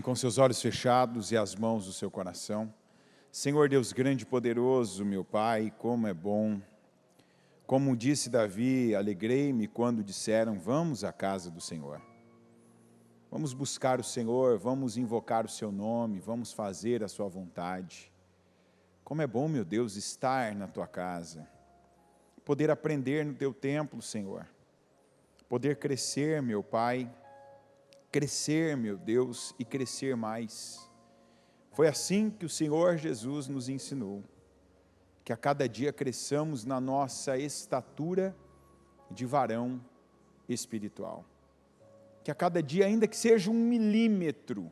Amém. Com seus olhos fechados e as mãos do seu coração. Senhor Deus grande e poderoso, meu Pai, como é bom. Como disse Davi, alegrei-me quando disseram, vamos à casa do Senhor. Vamos buscar o Senhor, vamos invocar o seu nome, vamos fazer a sua vontade. Como é bom, meu Deus, estar na tua casa. Poder aprender no teu templo, Senhor. Poder crescer, meu Pai. Crescer, meu Deus, e crescer mais. Foi assim que o Senhor Jesus nos ensinou, que a cada dia cresçamos na nossa estatura de varão espiritual. Que a cada dia, ainda que seja 1 milímetro,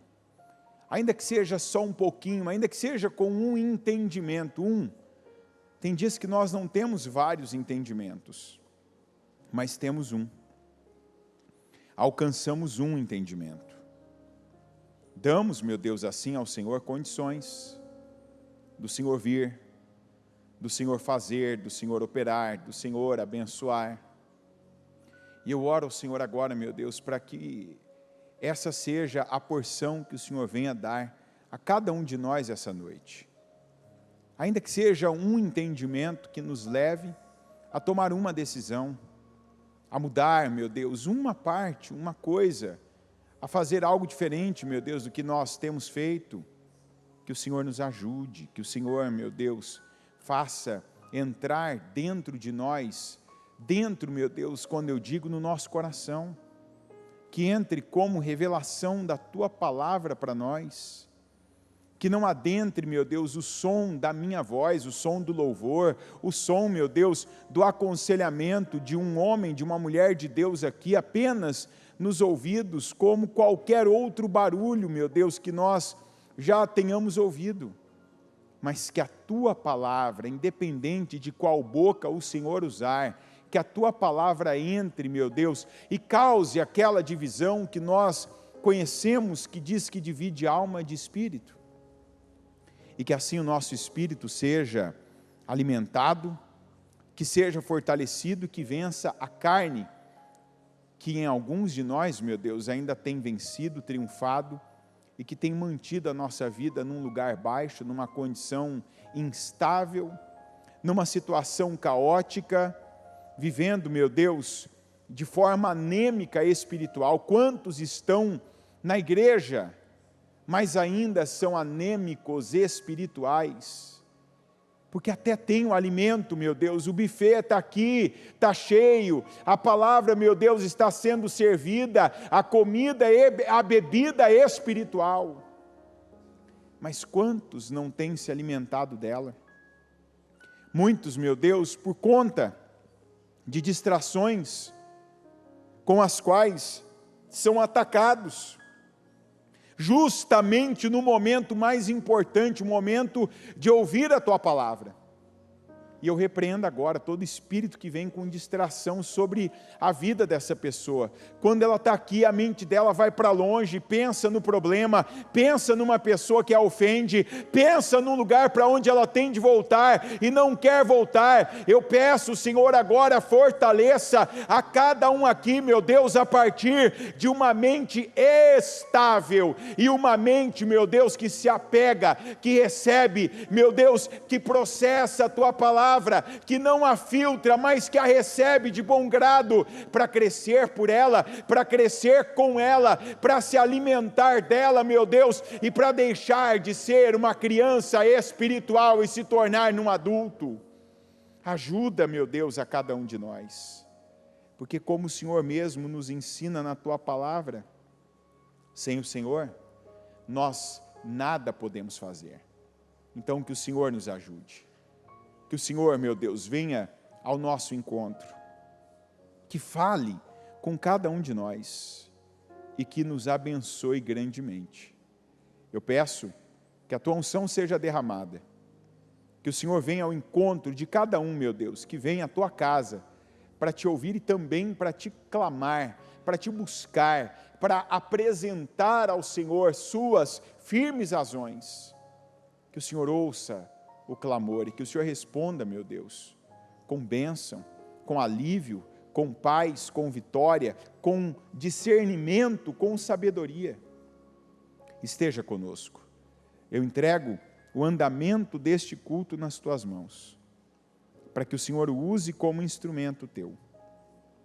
ainda que seja só um pouquinho, ainda que seja com um entendimento, tem dias que nós não temos vários entendimentos, mas temos um. Alcançamos um entendimento. Damos, meu Deus, assim ao Senhor condições do Senhor vir, do Senhor fazer, do Senhor operar, do Senhor abençoar. E eu oro ao Senhor agora, meu Deus, para que essa seja a porção que o Senhor venha dar a cada um de nós essa noite. Ainda que seja um entendimento que nos leve a tomar uma decisão, a mudar, meu Deus, uma parte, uma coisa, a fazer algo diferente, meu Deus, do que nós temos feito. Que o Senhor nos ajude, que o Senhor, meu Deus, faça entrar dentro de nós, dentro, meu Deus, quando eu digo no nosso coração, que entre como revelação da tua palavra para nós, que não adentre, meu Deus, o som da minha voz, o som do louvor, o som, meu Deus, do aconselhamento de um homem, de uma mulher de Deus aqui, apenas nos ouvidos, como qualquer outro barulho, meu Deus, que nós já tenhamos ouvido, mas que a tua palavra, independente de qual boca o Senhor usar, que a tua palavra entre, meu Deus, e cause aquela divisão que nós conhecemos, que diz que divide alma de espírito. E que assim o nosso espírito seja alimentado, que seja fortalecido, que vença a carne, que em alguns de nós, meu Deus, ainda tem vencido, triunfado, e que tem mantido a nossa vida num lugar baixo, numa condição instável, numa situação caótica, vivendo, meu Deus, de forma anêmica espiritual. Quantos estão na igreja, mas ainda são anêmicos espirituais, porque até tem o alimento, meu Deus, o buffet está aqui, está cheio, a palavra, meu Deus, está sendo servida, a comida e a bebida espiritual, mas quantos não têm se alimentado dela? Muitos, meu Deus, por conta de distrações com as quais são atacados, justamente no momento mais importante, o momento de ouvir a tua palavra. E eu repreendo agora todo espírito que vem com distração sobre a vida dessa pessoa. Quando ela está aqui, a mente dela vai para longe, pensa no problema, pensa numa pessoa que a ofende, pensa num lugar para onde ela tem de voltar e não quer voltar. Eu peço, Senhor, agora fortaleça a cada um aqui, meu Deus, a partir de uma mente estável e uma mente, meu Deus, que se apega, que recebe, meu Deus, que processa a tua palavra, que não a filtra, mas que a recebe de bom grado, para crescer por ela, para crescer com ela, para se alimentar dela, meu Deus, e para deixar de ser uma criança espiritual e se tornar num adulto. Ajuda, meu Deus, a cada um de nós, porque como o Senhor mesmo nos ensina na tua palavra, sem o Senhor, nós nada podemos fazer. Então que o Senhor nos ajude. Que o Senhor, meu Deus, venha ao nosso encontro, que fale com cada um de nós e que nos abençoe grandemente. Eu peço que a tua unção seja derramada, que o Senhor venha ao encontro de cada um, meu Deus, que venha à tua casa para te ouvir e também para te clamar, para te buscar, para apresentar ao Senhor suas firmes razões. Que o Senhor ouça o clamor e que o Senhor responda, meu Deus, com bênção, com alívio, com paz, com vitória, com discernimento, com sabedoria. esteja conosco. Eu entrego o andamento deste culto nas tuas mãos, para que o Senhor o use como instrumento teu,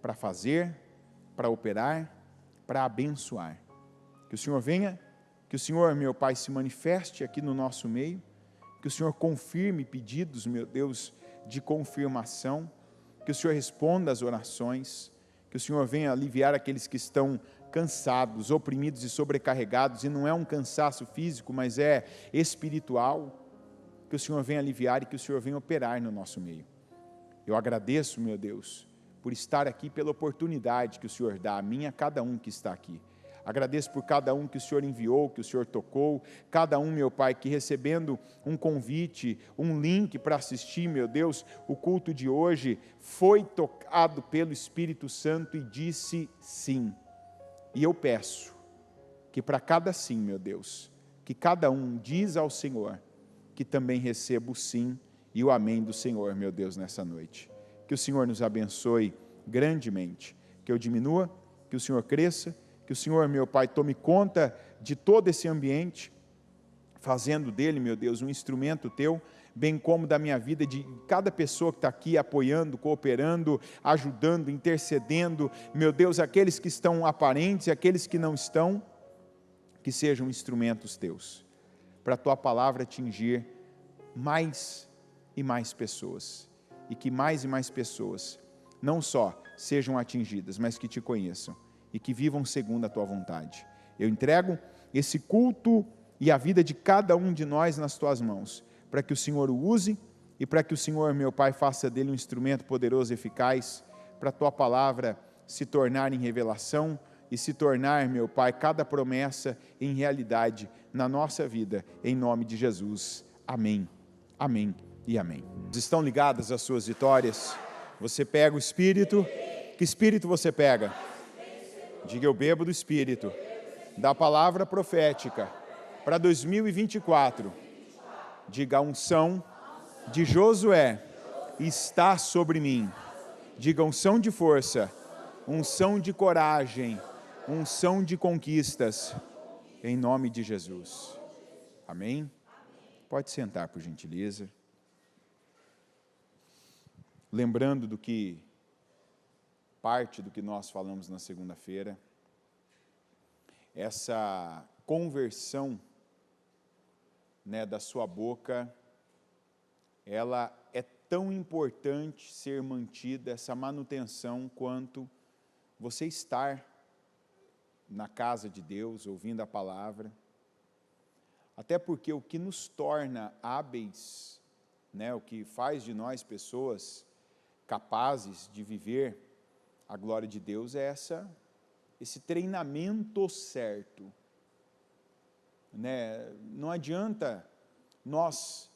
para fazer, para operar, para abençoar. Que o Senhor venha, que o Senhor, meu Pai, se manifeste aqui no nosso meio, que o Senhor confirme pedidos, meu Deus, de confirmação, que o Senhor responda às orações, que o Senhor venha aliviar aqueles que estão cansados, oprimidos e sobrecarregados, e não é um cansaço físico, mas é espiritual, que o Senhor venha aliviar e que o Senhor venha operar no nosso meio. Eu agradeço, meu Deus, por estar aqui, pela oportunidade que o Senhor dá a mim e a cada um que está aqui. Agradeço por cada um que o Senhor enviou, que o Senhor tocou, cada um, meu Pai, que recebendo um convite, um link para assistir, meu Deus, o culto de hoje, foi tocado pelo Espírito Santo e disse sim. E eu peço que para cada sim, meu Deus, que cada um diz ao Senhor, que também receba o sim e o amém do Senhor, meu Deus, nessa noite. Que o Senhor nos abençoe grandemente, que eu diminua, que o Senhor cresça, que o Senhor, meu Pai, tome conta de todo esse ambiente, fazendo dele, meu Deus, um instrumento teu, bem como da minha vida, de cada pessoa que está aqui apoiando, cooperando, ajudando, intercedendo, meu Deus, aqueles que estão aparentes e aqueles que não estão, que sejam instrumentos teus, para a tua palavra atingir mais e mais pessoas, e que mais e mais pessoas, não só sejam atingidas, mas que te conheçam, e que vivam segundo a tua vontade. Eu entrego esse culto e a vida de cada um de nós nas tuas mãos, para que o Senhor o use e para que o Senhor, meu Pai, faça dele um instrumento poderoso e eficaz, para a tua palavra se tornar em revelação e se tornar, meu Pai, cada promessa em realidade na nossa vida, em nome de Jesus. Amém, amém e amém. Estão ligadas às suas vitórias? Você pega o Espírito, que Espírito você pega? Diga, eu bebo do Espírito, da palavra profética, para 2024. Diga, a unção de Josué está sobre mim. Diga, unção de força, unção de coragem, unção de conquistas, em nome de Jesus. Amém? Pode sentar, por gentileza. Lembrando do que parte do que nós falamos na segunda-feira, essa conversão, né, da sua boca, ela é tão importante ser mantida, essa manutenção, quanto você estar na casa de Deus, ouvindo a palavra, até porque o que nos torna hábeis, né, o que faz de nós pessoas capazes de viver a glória de Deus é esse treinamento certo, né? Não adianta nós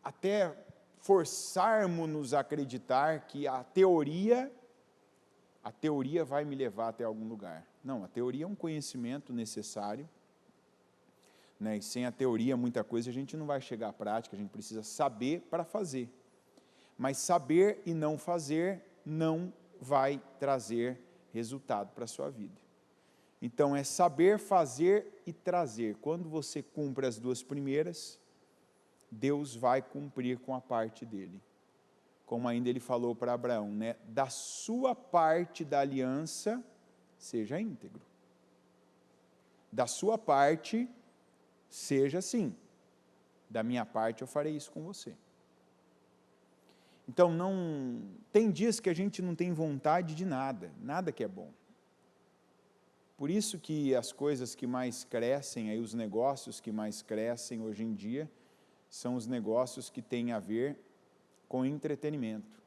até forçarmos-nos a acreditar que a teoria vai me levar até algum lugar. Não, a teoria é um conhecimento necessário, né? E sem a teoria, muita coisa a gente não vai chegar à prática, a gente precisa saber para fazer. Mas saber e não fazer não vai trazer resultado para a sua vida. Então, é saber, fazer e trazer. Quando você cumpre as duas primeiras, Deus vai cumprir com a parte dele. Como ainda ele falou para Abraão, né? Da sua parte da aliança, seja íntegro. Da sua parte, seja assim. Da minha parte, eu farei isso com você. Então, tem dias que a gente não tem vontade de nada, nada que é bom. Por isso que as coisas que mais crescem, aí os negócios que mais crescem hoje em dia, são os negócios que têm a ver com entretenimento.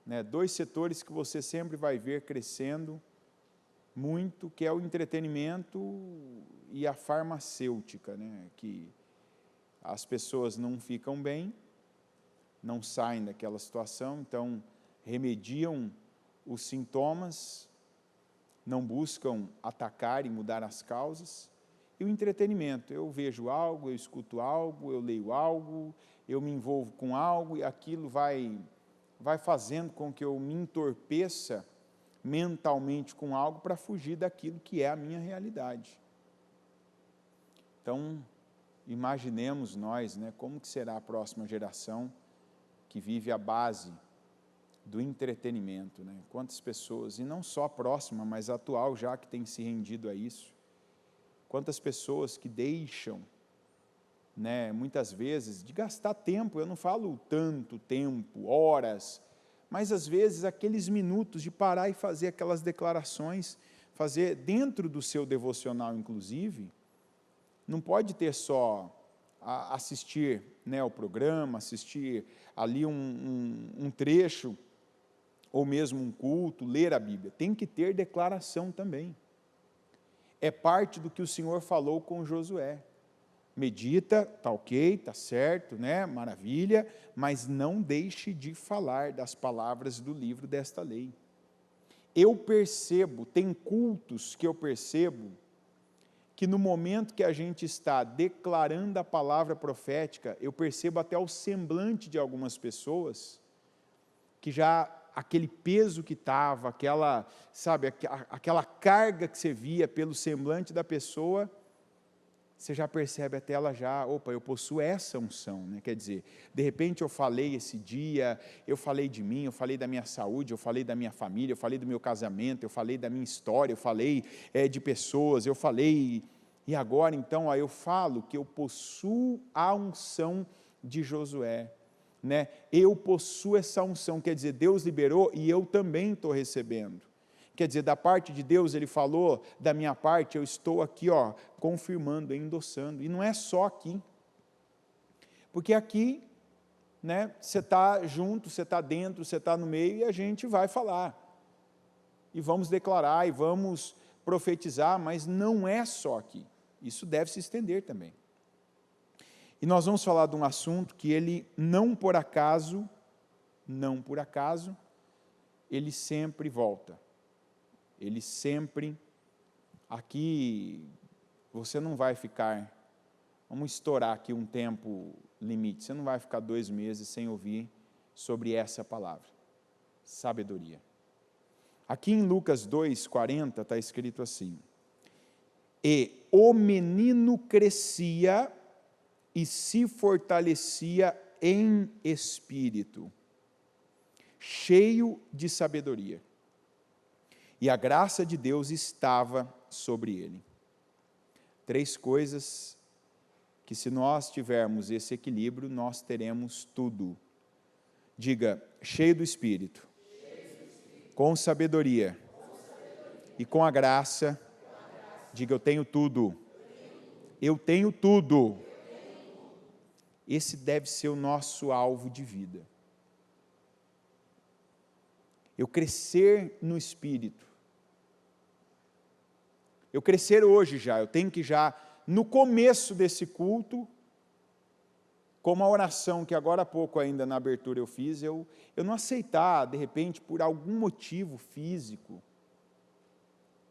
Né? Dois setores que você sempre vai ver crescendo muito, que é o entretenimento e a farmacêutica, né? Que as pessoas não ficam bem, não saem daquela situação, então remediam os sintomas, não buscam atacar e mudar as causas. E o entretenimento, eu vejo algo, eu escuto algo, eu leio algo, eu me envolvo com algo, e aquilo vai fazendo com que eu me entorpeça mentalmente com algo para fugir daquilo que é a minha realidade. Então, imaginemos nós, né, como que será a próxima geração que vive a base do entretenimento, né? Quantas pessoas, e não só a próxima, mas a atual já que tem se rendido a isso, quantas pessoas que deixam, né, muitas vezes, de gastar tempo, eu não falo tanto tempo, horas, mas às vezes aqueles minutos de parar e fazer aquelas declarações, fazer dentro do seu devocional inclusive, não pode ter só assistir, né, o programa, assistir ali um trecho, ou mesmo um culto, ler a Bíblia, tem que ter declaração também. É parte do que o Senhor falou com Josué. Medita, está ok, está certo, né? Maravilha, mas não deixe de falar das palavras do livro desta lei. Eu percebo, tem cultos que eu percebo, que no momento que a gente está declarando a palavra profética, eu percebo até o semblante de algumas pessoas, que já aquele peso que estava, aquela, sabe, aquela carga que você via pelo semblante da pessoa, você já percebe até ela já, opa, eu possuo essa unção, né? Quer dizer, de repente eu falei esse dia, eu falei de mim, eu falei da minha saúde, eu falei da minha família, eu falei do meu casamento, eu falei da minha história, eu falei de pessoas, eu falei, e agora então, eu falo que eu possuo a unção de Josué, né? Eu possuo essa unção, quer dizer, Deus liberou e eu também estou recebendo. Quer dizer, da parte de Deus, Ele falou, da minha parte, eu estou aqui, ó, confirmando, endossando, e não é só aqui, porque aqui, né, você está junto, você está dentro, você está no meio, e a gente vai falar, e vamos declarar, e vamos profetizar, mas não é só aqui, isso deve se estender também. E nós vamos falar de um assunto que ele, não por acaso, ele sempre volta. Ele sempre, aqui, você não vai ficar, vamos estourar aqui um tempo limite, você não vai ficar 2 meses sem ouvir sobre essa palavra, sabedoria. Aqui em Lucas 2:40 está escrito assim, e o menino crescia e se fortalecia em espírito, cheio de sabedoria. E a graça de Deus estava sobre ele. 3 coisas que, se nós tivermos esse equilíbrio, nós teremos tudo. Diga, cheio do Espírito, com sabedoria, e com a graça, diga, eu tenho tudo. Eu tenho tudo. Esse deve ser o nosso alvo de vida. Eu crescer no Espírito. Eu crescer hoje já, eu tenho que já, no começo desse culto, como a oração que agora há pouco ainda na abertura eu fiz, eu não aceitar, de repente, por algum motivo físico,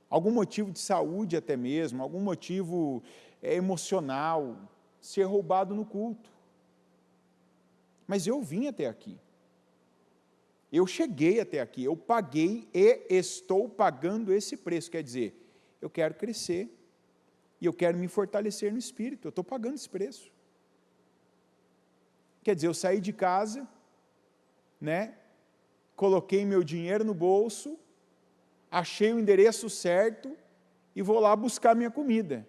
algum motivo de saúde até mesmo, algum motivo emocional, ser roubado no culto. Mas eu vim até aqui. Eu cheguei até aqui, eu paguei e estou pagando esse preço, quer dizer, eu quero crescer, e eu quero me fortalecer no Espírito, eu estou pagando esse preço. Quer dizer, eu saí de casa, né, coloquei meu dinheiro no bolso, achei o endereço certo, e vou lá buscar minha comida.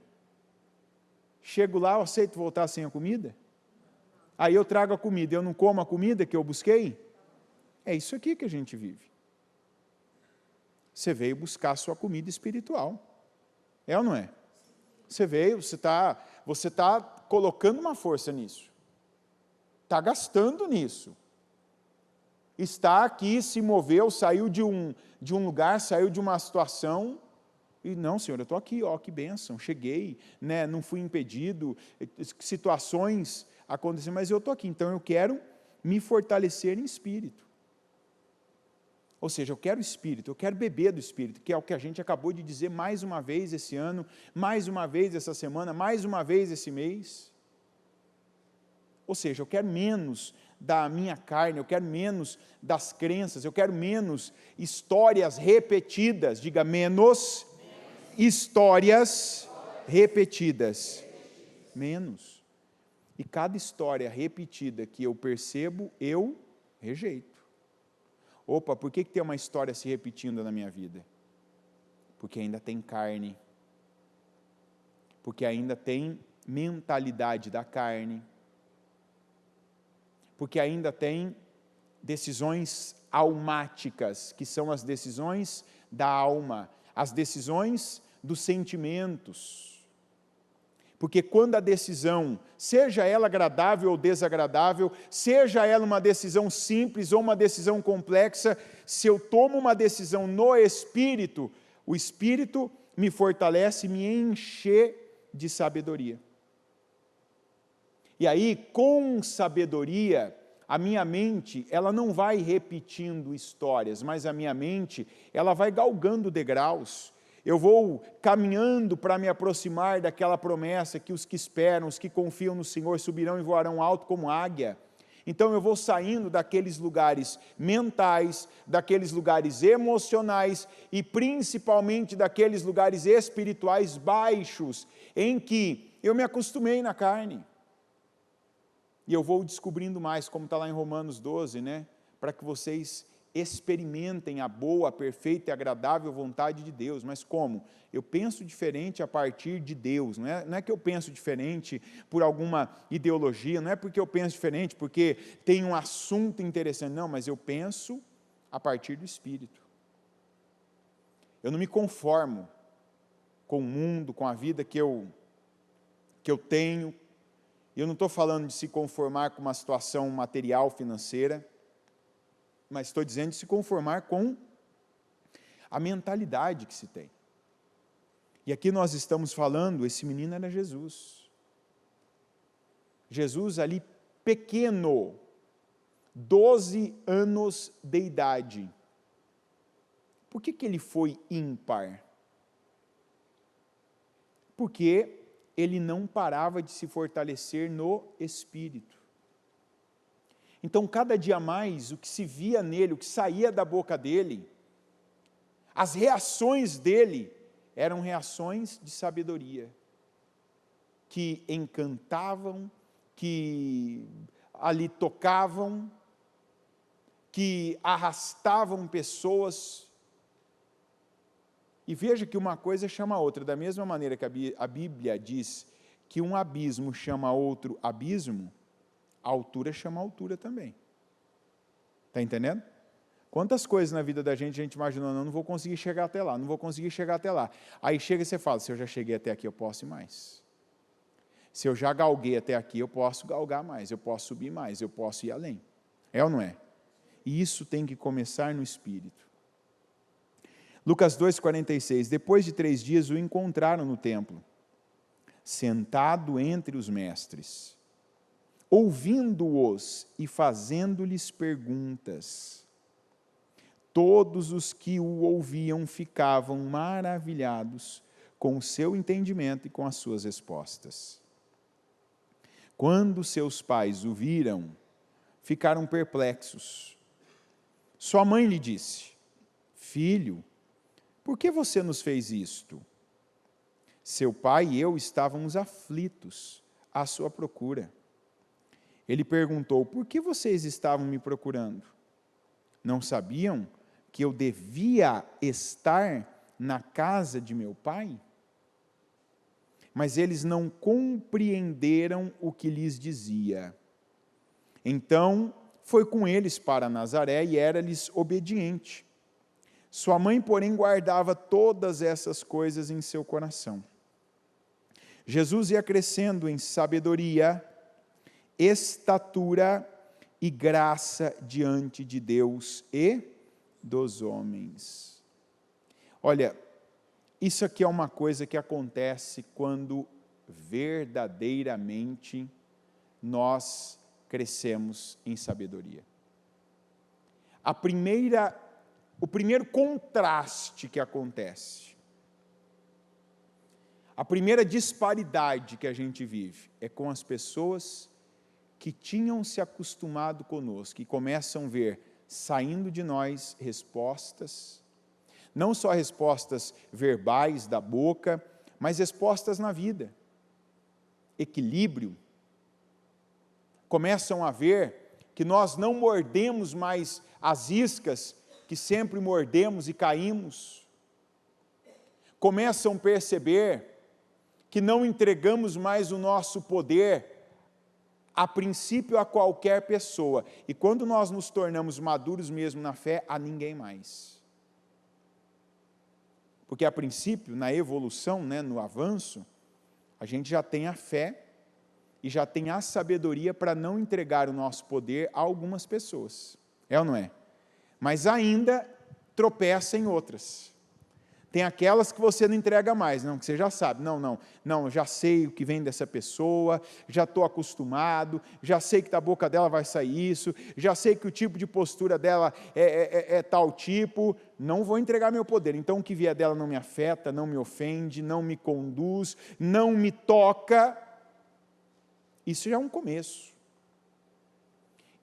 Chego lá, eu aceito voltar sem a comida? Aí eu trago a comida, eu não como a comida que eu busquei? É isso aqui que a gente vive. Você veio buscar a sua comida espiritual. É ou não é? Você veio, você está colocando uma força nisso. Está gastando nisso. Está aqui, se moveu, saiu de um lugar, saiu de uma situação, e não, Senhor, eu estou aqui, ó, que bênção, cheguei, né, não fui impedido, situações aconteceram, mas eu estou aqui, então eu quero me fortalecer em espírito. Ou seja, eu quero Espírito, eu quero beber do Espírito, que é o que a gente acabou de dizer mais uma vez esse ano, mais uma vez essa semana, mais uma vez esse mês. Ou seja, eu quero menos da minha carne, eu quero menos das crenças, eu quero menos histórias repetidas, diga menos histórias repetidas. menos. E cada história repetida que eu percebo, eu rejeito. Opa, por que tem uma história se repetindo na minha vida? Porque ainda tem carne. Porque ainda tem mentalidade da carne. Porque ainda tem decisões almáticas, que são as decisões da alma, as decisões dos sentimentos. Porque quando a decisão, seja ela agradável ou desagradável, seja ela uma decisão simples ou uma decisão complexa, se eu tomo uma decisão no Espírito, o Espírito me fortalece, me enche de sabedoria. E aí, com sabedoria, a minha mente, ela não vai repetindo histórias, mas a minha mente, ela vai galgando degraus. Eu vou caminhando para me aproximar daquela promessa que os que esperam, os que confiam no Senhor, subirão e voarão alto como águia. Então eu vou saindo daqueles lugares mentais, daqueles lugares emocionais e principalmente daqueles lugares espirituais baixos, em que eu me acostumei na carne. E eu vou descobrindo mais, como está lá em Romanos 12, né? Para que vocês experimentem a boa, perfeita e agradável vontade de Deus. Mas como? Eu penso diferente a partir de Deus. Não é que eu penso diferente por alguma ideologia, não é porque eu penso diferente, porque tem um assunto interessante. Não, mas eu penso a partir do Espírito. Eu não me conformo com o mundo, com a vida que eu tenho. Eu não estou falando de se conformar com uma situação material, financeira, mas estou dizendo de se conformar com a mentalidade que se tem. E aqui nós estamos falando, esse menino era Jesus. Jesus ali pequeno, 12 anos de idade. Por que ele foi ímpar? Porque ele não parava de se fortalecer no Espírito. Então, cada dia mais, o que se via nele, o que saía da boca dele, as reações dele, eram reações de sabedoria, que encantavam, que ali tocavam, que arrastavam pessoas. E veja que uma coisa chama a outra, da mesma maneira que a Bíblia diz que um abismo chama outro abismo, a altura chama altura também. Está entendendo? Quantas coisas na vida da gente a gente imagina, não vou conseguir chegar até lá, não vou conseguir chegar até lá. Aí chega e você fala, se eu já cheguei até aqui, eu posso ir mais. Se eu já galguei até aqui, eu posso galgar mais, eu posso subir mais, eu posso ir além. É ou não é? E isso tem que começar no Espírito. Lucas 2,46, depois de 3 dias o encontraram no templo, sentado entre os mestres, ouvindo-os e fazendo-lhes perguntas. Todos os que o ouviam ficavam maravilhados com o seu entendimento e com as suas respostas. Quando seus pais o viram, ficaram perplexos. Sua mãe lhe disse, filho, por que você nos fez isto? Seu pai e eu estávamos aflitos à sua procura. Ele perguntou, por que vocês estavam me procurando? Não sabiam que eu devia estar na casa de meu pai? Mas eles não compreenderam o que lhes dizia. Então, foi com eles para Nazaré e era-lhes obediente. Sua mãe, porém, guardava todas essas coisas em seu coração. Jesus ia crescendo em sabedoria, estatura e graça diante de Deus e dos homens. Olha, isso aqui é uma coisa que acontece quando verdadeiramente nós crescemos em sabedoria. O primeiro contraste que acontece, a primeira disparidade que a gente vive é com as pessoas que tinham se acostumado conosco, que começam a ver saindo de nós respostas, não só respostas verbais da boca, mas respostas na vida. equilíbrio, começam a ver que nós não mordemos mais as iscas que sempre mordemos e caímos, começam a perceber que não entregamos mais o nosso poder, a princípio, a qualquer pessoa, e quando nós nos tornamos maduros mesmo na fé, a ninguém mais. Porque a princípio, na evolução, no avanço, a gente já tem a fé e já tem a sabedoria para não entregar o nosso poder a algumas pessoas. É ou não é? Mas ainda tropeça em outras. Tem aquelas que você não entrega mais, não, que você já sabe, não, já sei o que vem dessa pessoa, já estou acostumado, já sei que da boca dela vai sair isso, já sei que o tipo de postura dela é tal tipo, não vou entregar meu poder, então o que vier dela não me afeta, não me ofende, não me conduz, não me toca. Isso já é um começo.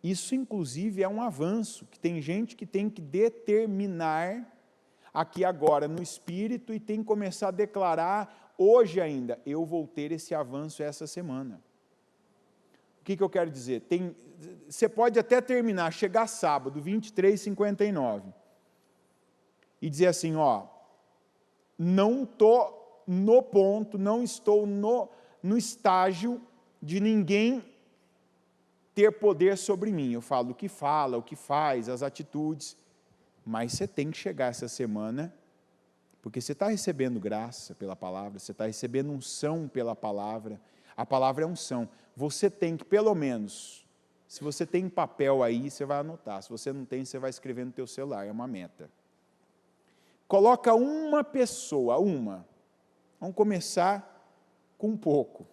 Isso, inclusive, é um avanço, que tem gente que tem que determinar aqui agora no Espírito e tem que começar a declarar hoje ainda, eu vou ter esse avanço essa semana. O que eu quero dizer? Você pode até terminar, chegar sábado, 23:59, e dizer assim, não estou no ponto, não estou no estágio de ninguém ter poder sobre mim. Eu falo o que fala, o que faz, as atitudes, mas você tem que chegar essa semana, porque você está recebendo graça pela palavra, você está recebendo unção pela palavra, a palavra é unção. Você tem que, pelo menos, se você tem papel aí, você vai anotar, se você não tem, você vai escrever no teu celular, é uma meta. Coloca uma pessoa, vamos começar com um pouco,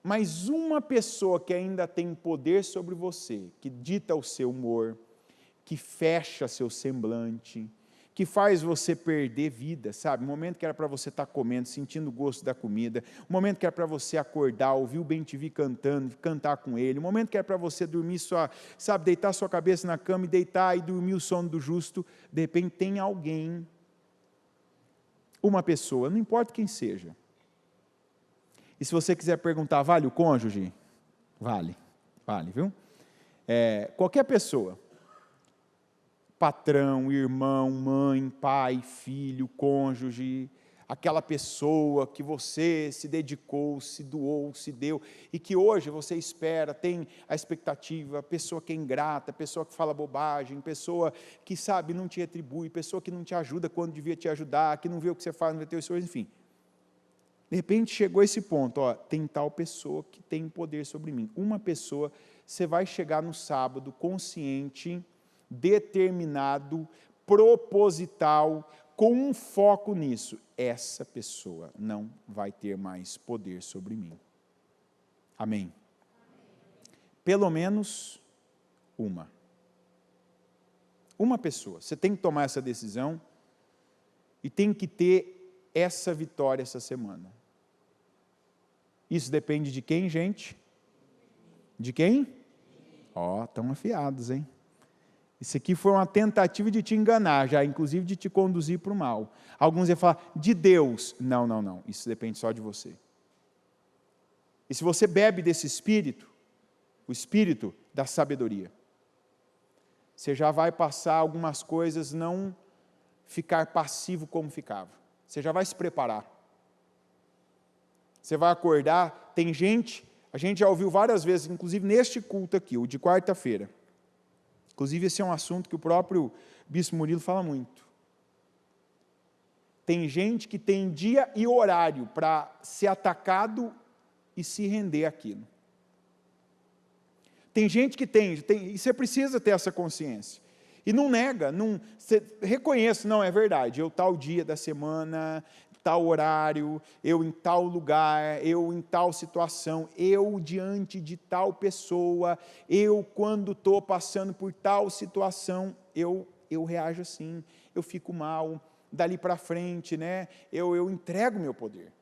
mas uma pessoa que ainda tem poder sobre você, que dita o seu humor, que fecha seu semblante, que faz você perder vida, sabe? O momento que era para você estar comendo, sentindo o gosto da comida, o momento que era para você acordar, ouvir o bem-te-vi cantando, cantar com ele, o momento que era para você dormir deitar sua cabeça na cama e deitar e dormir o sono do justo, de repente tem alguém, uma pessoa, não importa quem seja. E se você quiser perguntar, vale o cônjuge? Vale, viu? Qualquer pessoa, patrão, irmão, mãe, pai, filho, cônjuge, aquela pessoa que você se dedicou, se doou, se deu, e que hoje você espera, tem a expectativa, pessoa que é ingrata, pessoa que fala bobagem, pessoa que sabe, não te retribui, pessoa que não te ajuda quando devia te ajudar, que não vê o que você faz, não vê teu esforço, enfim. De repente chegou esse ponto, tem tal pessoa que tem poder sobre mim. Uma pessoa, você vai chegar no sábado consciente, determinado, proposital, com um foco nisso. Essa pessoa não vai ter mais poder sobre mim. Amém? Pelo menos uma. Uma pessoa. Você tem que tomar essa decisão e tem que ter essa vitória essa semana. Isso depende de quem, gente? De quem? Estão afiados, hein? Isso aqui foi uma tentativa de te enganar, já, inclusive de te conduzir para o mal. Alguns iam falar, de Deus. Não, isso depende só de você. E se você bebe desse Espírito, o Espírito da sabedoria, você já vai passar algumas coisas, não ficar passivo como ficava. Você já vai se preparar. Você vai acordar, tem gente, a gente já ouviu várias vezes, inclusive neste culto aqui, o de quarta-feira. Inclusive esse é um assunto que o próprio Bispo Murilo fala muito. Tem gente que tem dia e horário para ser atacado e se render àquilo. Tem gente que tem, e você precisa ter essa consciência. E não nega, você reconhece, não, é verdade, eu tal dia da semana, tal horário, eu em tal lugar, eu em tal situação, eu diante de tal pessoa, eu quando estou passando por tal situação, eu reajo assim, eu fico mal, dali para frente, eu entrego meu poder.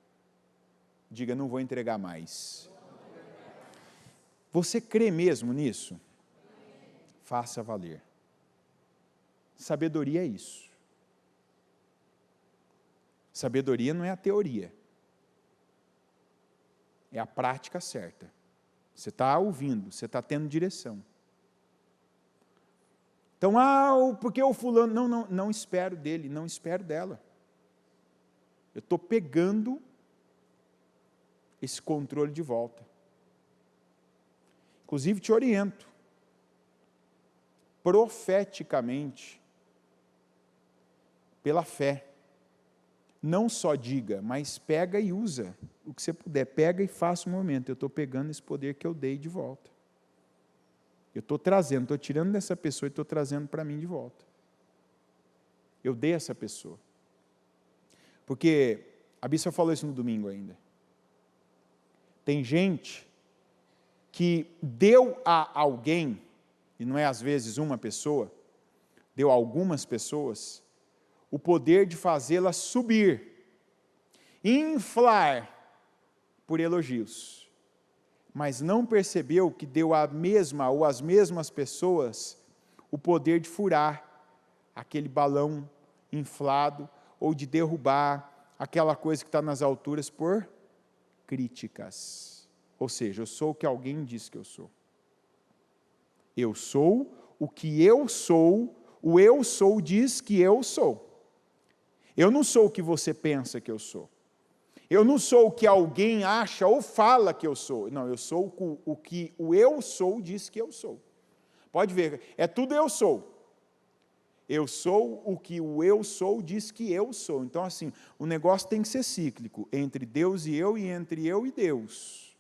Diga, não vou entregar mais. Você crê mesmo nisso? Faça valer. Sabedoria é isso. Sabedoria não é a teoria. É a prática certa. Você está ouvindo, você está tendo direção. Então, porque o fulano... Não espero dele, não espero dela. Eu estou pegando esse controle de volta. Inclusive, te oriento, profeticamente, pela fé. Não só diga, mas pega e usa o que você puder. Pega e faça um movimento. Eu estou pegando esse poder que eu dei de volta. Eu estou trazendo, estou tirando dessa pessoa e estou trazendo para mim de volta. Eu dei essa pessoa. Porque a bispa falou isso no domingo ainda. Tem gente que deu a alguém, e não é às vezes uma pessoa, deu a algumas pessoas, o poder de fazê-la subir, inflar por elogios, mas não percebeu que deu a mesma ou as mesmas pessoas o poder de furar aquele balão inflado ou de derrubar aquela coisa que está nas alturas por críticas. Ou seja, eu sou o que alguém diz que eu sou. Eu sou o que eu sou, o eu sou diz que eu sou. Eu não sou o que você pensa que eu sou. Eu não sou o que alguém acha ou fala que eu sou. Não, eu sou o que o eu sou diz que eu sou. Pode ver, é tudo eu sou. Eu sou o que o eu sou diz que eu sou. Então, assim, o negócio tem que ser cíclico, entre Deus e entre eu e Deus.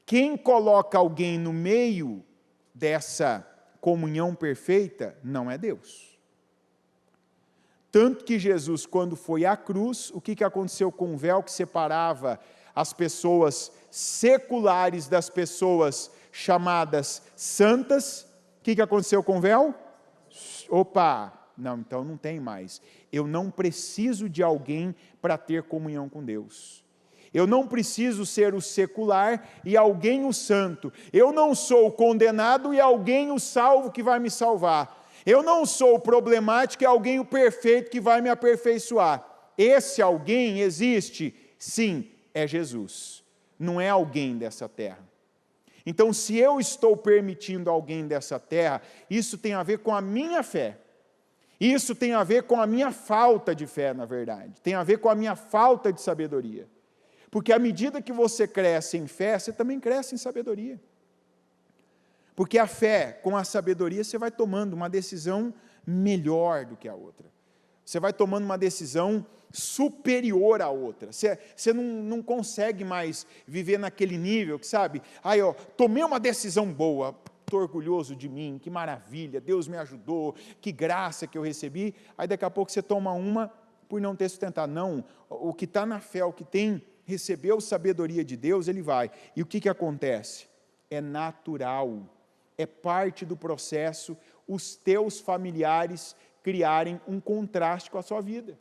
Quem coloca alguém no meio dessa comunhão perfeita não é Deus. Tanto que Jesus, quando foi à cruz, o que aconteceu com o véu que separava as pessoas seculares das pessoas chamadas santas? O que aconteceu com o véu? Opa, não, então não tem mais. Eu não preciso de alguém para ter comunhão com Deus. Eu não preciso ser o secular e alguém o santo. Eu não sou o condenado e alguém o salvo que vai me salvar. Eu não sou o problemático e alguém o perfeito que vai me aperfeiçoar. Esse alguém existe? Sim, é Jesus. Não é alguém dessa terra. Então, se eu estou permitindo alguém dessa terra, isso tem a ver com a minha fé. Isso tem a ver com a minha falta de fé, na verdade. Tem a ver com a minha falta de sabedoria. Porque à medida que você cresce em fé, você também cresce em sabedoria. Porque a fé, com a sabedoria, você vai tomando uma decisão melhor do que a outra. Você vai tomando uma decisão superior à outra. Você não consegue mais viver naquele nível que, sabe, tomei uma decisão boa, estou orgulhoso de mim, que maravilha, Deus me ajudou, que graça que eu recebi. Aí daqui a pouco você toma uma por não ter sustentado. Não, o que está na fé, o que recebeu sabedoria de Deus, ele vai. E o que acontece? É natural. É parte do processo os teus familiares criarem um contraste com a sua vida.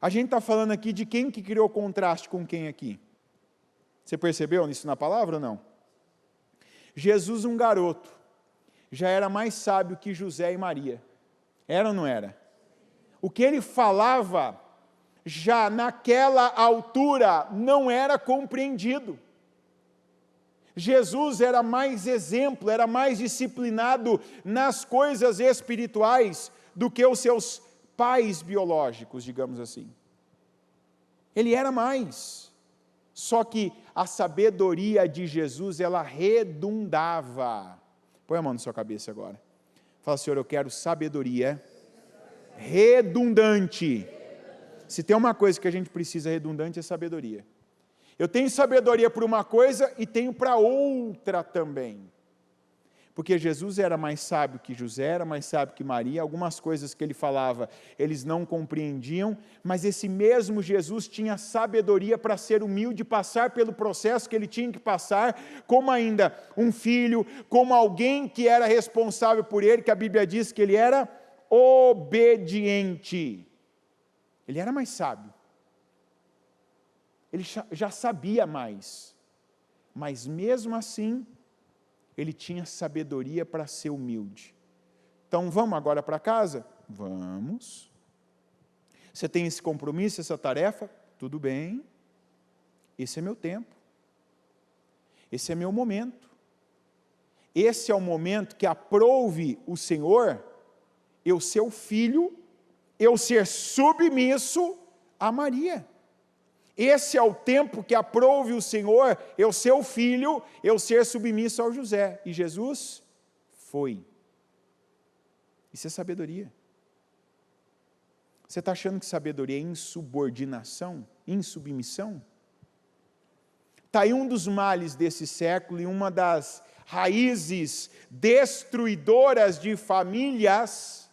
A gente está falando aqui de quem que criou contraste com quem aqui? Você percebeu isso na palavra ou não? Jesus, um garoto, já era mais sábio que José e Maria. Era ou não era? O que ele falava, já naquela altura, não era compreendido. Jesus era mais exemplo, era mais disciplinado nas coisas espirituais do que os seus pais biológicos, digamos assim. Ele era mais. Só que a sabedoria de Jesus, ela redundava. Põe a mão na sua cabeça agora. Fala, Senhor, eu quero sabedoria redundante. Se tem uma coisa que a gente precisa redundante, é sabedoria. Eu tenho sabedoria para uma coisa e tenho para outra também. Porque Jesus era mais sábio que José, era mais sábio que Maria, algumas coisas que ele falava, eles não compreendiam, mas esse mesmo Jesus tinha sabedoria para ser humilde, passar pelo processo que ele tinha que passar, como ainda um filho, como alguém que era responsável por ele, que a Bíblia diz que ele era obediente. Ele era mais sábio. Ele já sabia mais, mas mesmo assim, ele tinha sabedoria para ser humilde. Então, vamos agora para casa? Vamos. Você tem esse compromisso, essa tarefa? Tudo bem. esse é meu tempo, esse é meu momento, esse é o momento que aprouve o Senhor, eu ser o filho, eu ser submisso a Maria. Esse é o tempo que aprouve o Senhor, eu ser o filho, eu ser submisso ao José. E Jesus foi. Isso é sabedoria. Você está achando que sabedoria é insubordinação, insubmissão? Está aí um dos males desse século e uma das raízes destruidoras de famílias,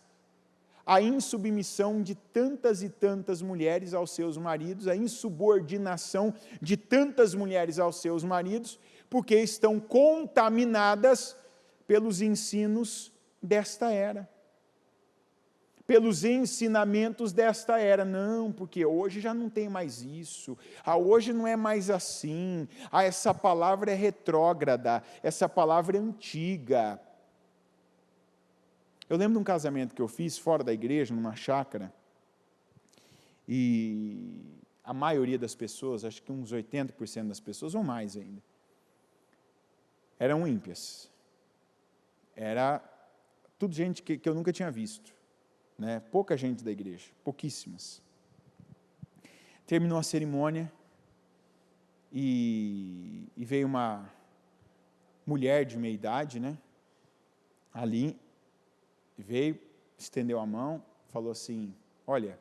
a insubmissão de tantas e tantas mulheres aos seus maridos, a insubordinação de tantas mulheres aos seus maridos, porque estão contaminadas pelos ensinos desta era, pelos ensinamentos desta era. Não, porque hoje já não tem mais isso, hoje não é mais assim, essa palavra é retrógrada, essa palavra é antiga. Eu lembro de um casamento que eu fiz fora da igreja, numa chácara, e a maioria das pessoas, acho que uns 80% das pessoas, ou mais ainda, eram ímpias. Era tudo gente que eu nunca tinha visto, né? Pouca gente da igreja, pouquíssimas. Terminou a cerimônia e veio uma mulher de meia idade, né? Ali, veio, estendeu a mão, falou assim: olha,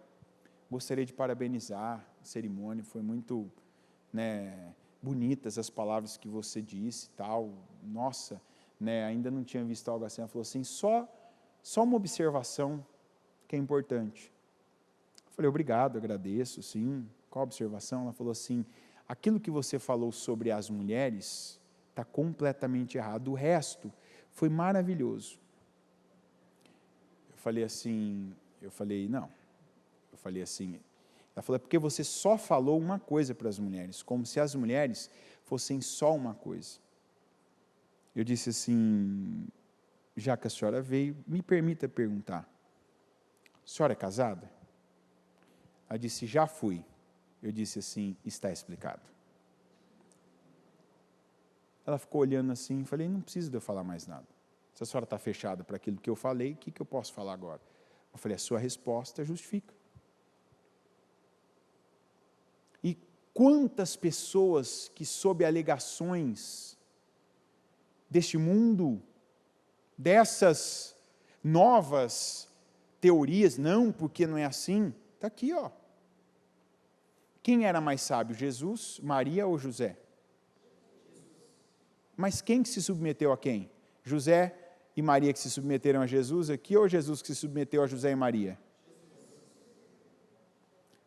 gostaria de parabenizar a cerimônia, foi muito, né, bonitas as palavras que você disse, tal, nossa, né, ainda não tinha visto algo assim. Ela falou assim: só uma observação que é importante. Eu falei: obrigado, agradeço, sim. Qual a observação? Ela falou assim: aquilo que você falou sobre as mulheres está completamente errado, o resto foi maravilhoso. Ela falou: é porque você só falou uma coisa para as mulheres, como se as mulheres fossem só uma coisa. Eu disse assim: já que a senhora veio, me permita perguntar, a senhora é casada? Ela disse: já fui. Eu disse assim: está explicado. Ela ficou olhando assim, falei: não precisa de eu falar mais nada. Se a senhora está fechada para aquilo que eu falei, o que eu posso falar agora? Eu falei: a sua resposta justifica. E quantas pessoas que, sob alegações deste mundo, dessas novas teorias, não, porque não é assim, está aqui, ó. Quem era mais sábio, Jesus, Maria ou José? Mas quem que se submeteu a quem? José e Maria que se submeteram a Jesus aqui, ou Jesus que se submeteu a José e Maria?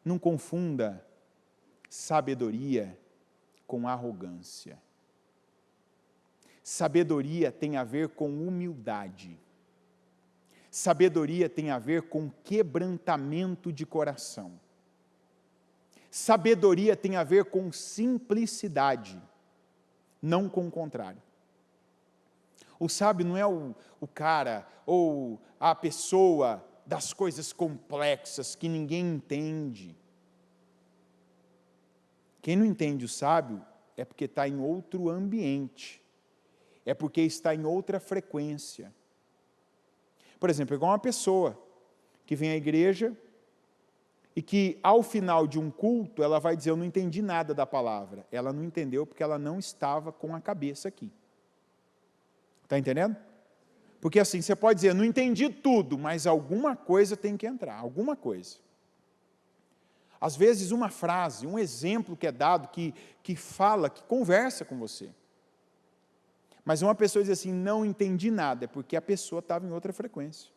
Não confunda sabedoria com arrogância. Sabedoria tem a ver com humildade. Sabedoria tem a ver com quebrantamento de coração. Sabedoria tem a ver com simplicidade, não com o contrário. O sábio não é o cara ou a pessoa das coisas complexas que ninguém entende. Quem não entende o sábio é porque está em outro ambiente, é porque está em outra frequência. Por exemplo, igual uma pessoa que vem à igreja e que ao final de um culto ela vai dizer: eu não entendi nada da palavra. Ela não entendeu porque ela não estava com a cabeça aqui. Está entendendo? Porque assim, você pode dizer: não entendi tudo, mas alguma coisa tem que entrar, alguma coisa. Às vezes uma frase, um exemplo que é dado, que fala, que conversa com você. Mas uma pessoa diz assim: não entendi nada, é porque a pessoa estava em outra frequência.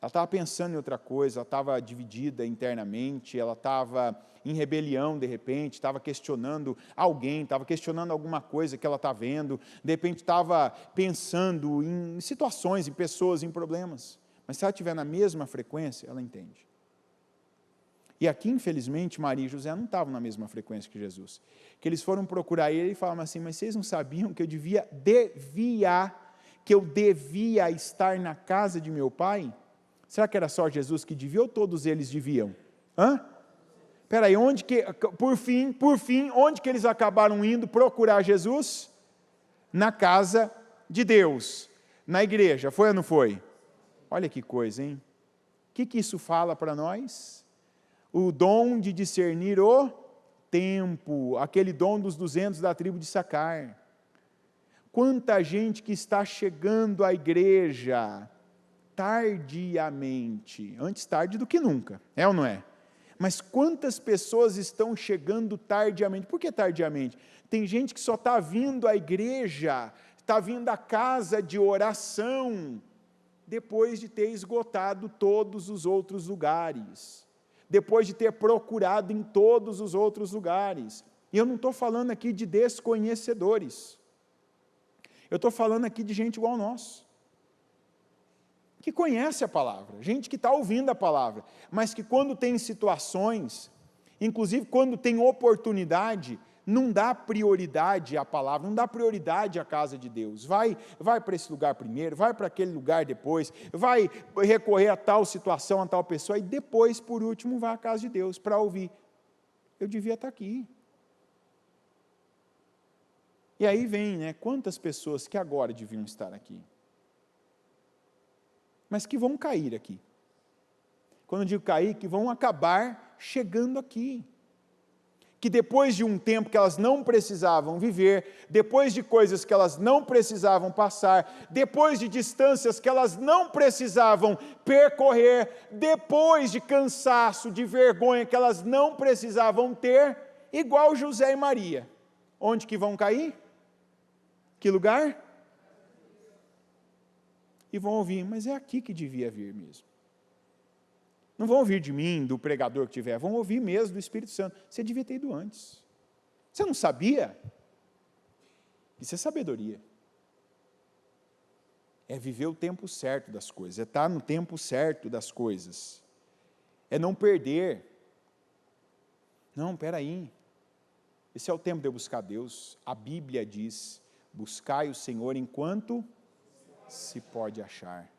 Ela estava pensando em outra coisa, ela estava dividida internamente, ela estava em rebelião de repente, estava questionando alguém, estava questionando alguma coisa que ela está vendo, de repente estava pensando em situações, em pessoas, em problemas. Mas se ela estiver na mesma frequência, ela entende. E aqui, infelizmente, Maria e José não estavam na mesma frequência que Jesus. Que eles foram procurar ele e falaram assim: mas vocês não sabiam que eu devia estar na casa de meu pai? Será que era só Jesus que devia ou todos eles deviam? Espera aí, por fim, onde que eles acabaram indo procurar Jesus? Na casa de Deus, na igreja, foi ou não foi? Olha que coisa, hein? O que isso fala para nós? O dom de discernir o tempo, aquele dom dos 200 da tribo de Issacar. Quanta gente que está chegando à igreja tardiamente, antes tarde do que nunca, é ou não é? Mas quantas pessoas estão chegando tardiamente? Por que tardiamente? Tem gente que só está vindo à igreja, está vindo à casa de oração, depois de ter esgotado todos os outros lugares, depois de ter procurado em todos os outros lugares. E eu não estou falando aqui de desconhecedores, eu estou falando aqui de gente igual a nós, que conhece a palavra, gente que está ouvindo a palavra, mas que quando tem situações, inclusive quando tem oportunidade, não dá prioridade à palavra, não dá prioridade à casa de Deus, vai para esse lugar primeiro, vai para aquele lugar depois, vai recorrer a tal situação, a tal pessoa, e depois, por último, vai à casa de Deus para ouvir. Eu devia estar aqui. E aí vem, né, quantas pessoas que agora deviam estar aqui, mas que vão cair aqui. Quando eu digo cair, que vão acabar chegando aqui. Que depois de um tempo que elas não precisavam viver, depois de coisas que elas não precisavam passar, depois de distâncias que elas não precisavam percorrer, depois de cansaço, de vergonha que elas não precisavam ter, igual José e Maria. Onde que vão cair? Que lugar? E vão ouvir, mas é aqui que devia vir mesmo. Não vão ouvir de mim, do pregador que tiver, vão ouvir mesmo do Espírito Santo. Você devia ter ido antes. Você não sabia? Isso é sabedoria. É viver o tempo certo das coisas, é estar no tempo certo das coisas. É não perder. Não, espera aí. Esse é o tempo de eu buscar Deus. A Bíblia diz, buscai o Senhor enquanto se pode achar.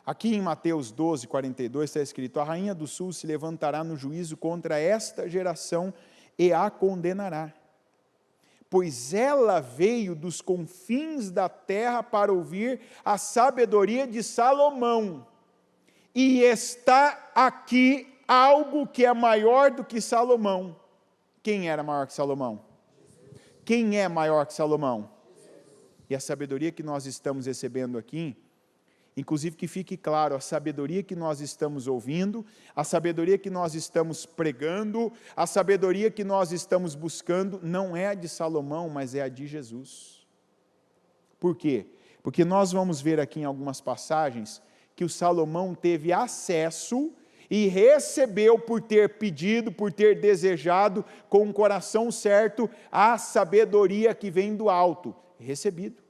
Aqui em Mateus 12, 42 está escrito, a rainha do sul se levantará no juízo contra esta geração e a condenará, pois ela veio dos confins da terra para ouvir a sabedoria de Salomão, e está aqui algo que é maior do que Salomão. Quem era maior que Salomão? Quem é maior que Salomão? E a sabedoria que nós estamos recebendo aqui, inclusive que fique claro, a sabedoria que nós estamos ouvindo, a sabedoria que nós estamos pregando, a sabedoria que nós estamos buscando, não é a de Salomão, mas é a de Jesus. Por quê? Porque nós vamos ver aqui em algumas passagens, que o Salomão teve acesso e recebeu por ter pedido, por ter desejado, com o coração certo, a sabedoria que vem do alto, recebido.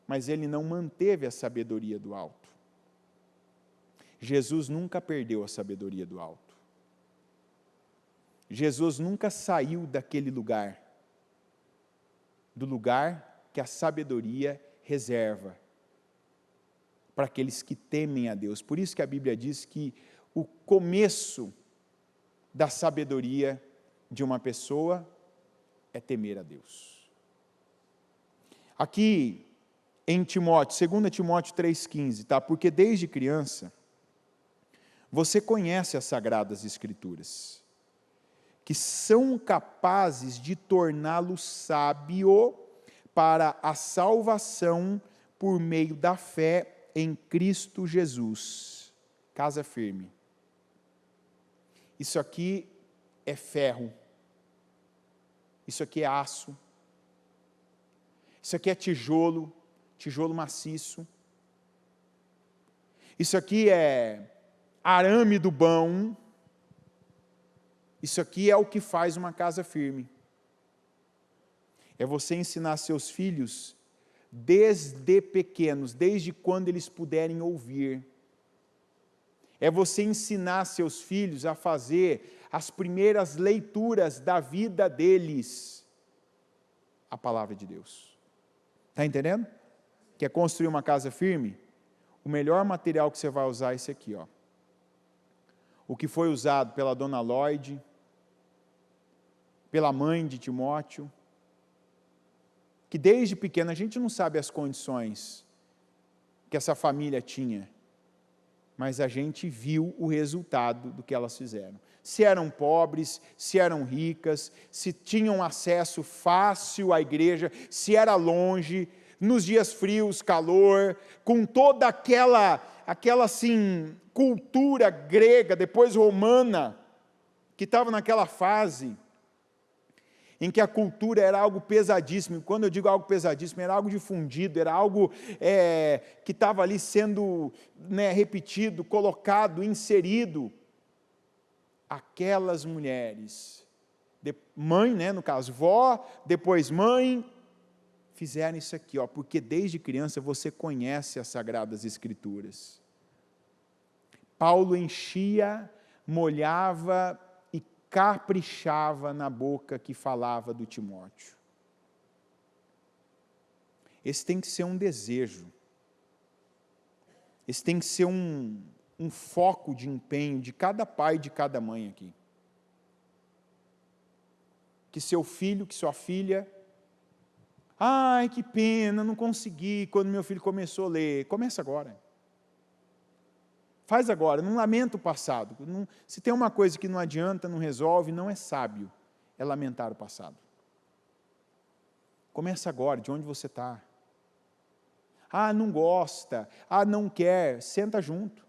Mas ele não manteve a sabedoria do alto. Jesus nunca perdeu a sabedoria do alto. Jesus nunca saiu daquele lugar, do lugar que a sabedoria reserva para aqueles que temem a Deus. Por isso que a Bíblia diz que o começo da sabedoria de uma pessoa é temer a Deus. Aqui em Timóteo, 2 Timóteo 3,15, tá? Porque desde criança, você conhece as Sagradas Escrituras, que são capazes de torná-lo sábio para a salvação por meio da fé em Cristo Jesus. Casa firme. Isso aqui é ferro. Isso aqui é aço. Isso aqui é tijolo maciço. Isso aqui é arame do bom. Isso aqui é o que faz uma casa firme. É você ensinar seus filhos desde pequenos, desde quando eles puderem ouvir. É você ensinar seus filhos a fazer as primeiras leituras da vida deles, a palavra de Deus. Está entendendo? Quer construir uma casa firme? O melhor material que você vai usar é esse aqui, ó. o que foi usado pela dona Lloyd, pela mãe de Timóteo, que desde pequena a gente não sabe as condições que essa família tinha, mas a gente viu o resultado do que elas fizeram. Se eram pobres, se eram ricas, se tinham acesso fácil à igreja, se era longe, nos dias frios, calor, com toda aquela assim, cultura grega, depois romana, que estava naquela fase, em que a cultura era algo pesadíssimo. Quando eu digo algo pesadíssimo, era algo difundido, era algo que estava ali sendo repetido, colocado, inserido. Aquelas mulheres, mãe, no caso, vó, depois mãe, fizeram isso aqui, porque desde criança você conhece as Sagradas Escrituras. Paulo enchia, molhava, caprichava na boca que falava do Timóteo. Esse tem que ser um desejo, esse tem que ser um foco de empenho de cada pai e de cada mãe aqui. Que seu filho, que sua filha, ai que pena, não consegui quando meu filho começou a ler. Começa agora. Faz agora, não lamenta o passado. Se tem uma coisa que não adianta, não resolve, não é sábio, é lamentar o passado. Começa agora, de onde você está. Ah, não gosta, não quer, senta junto.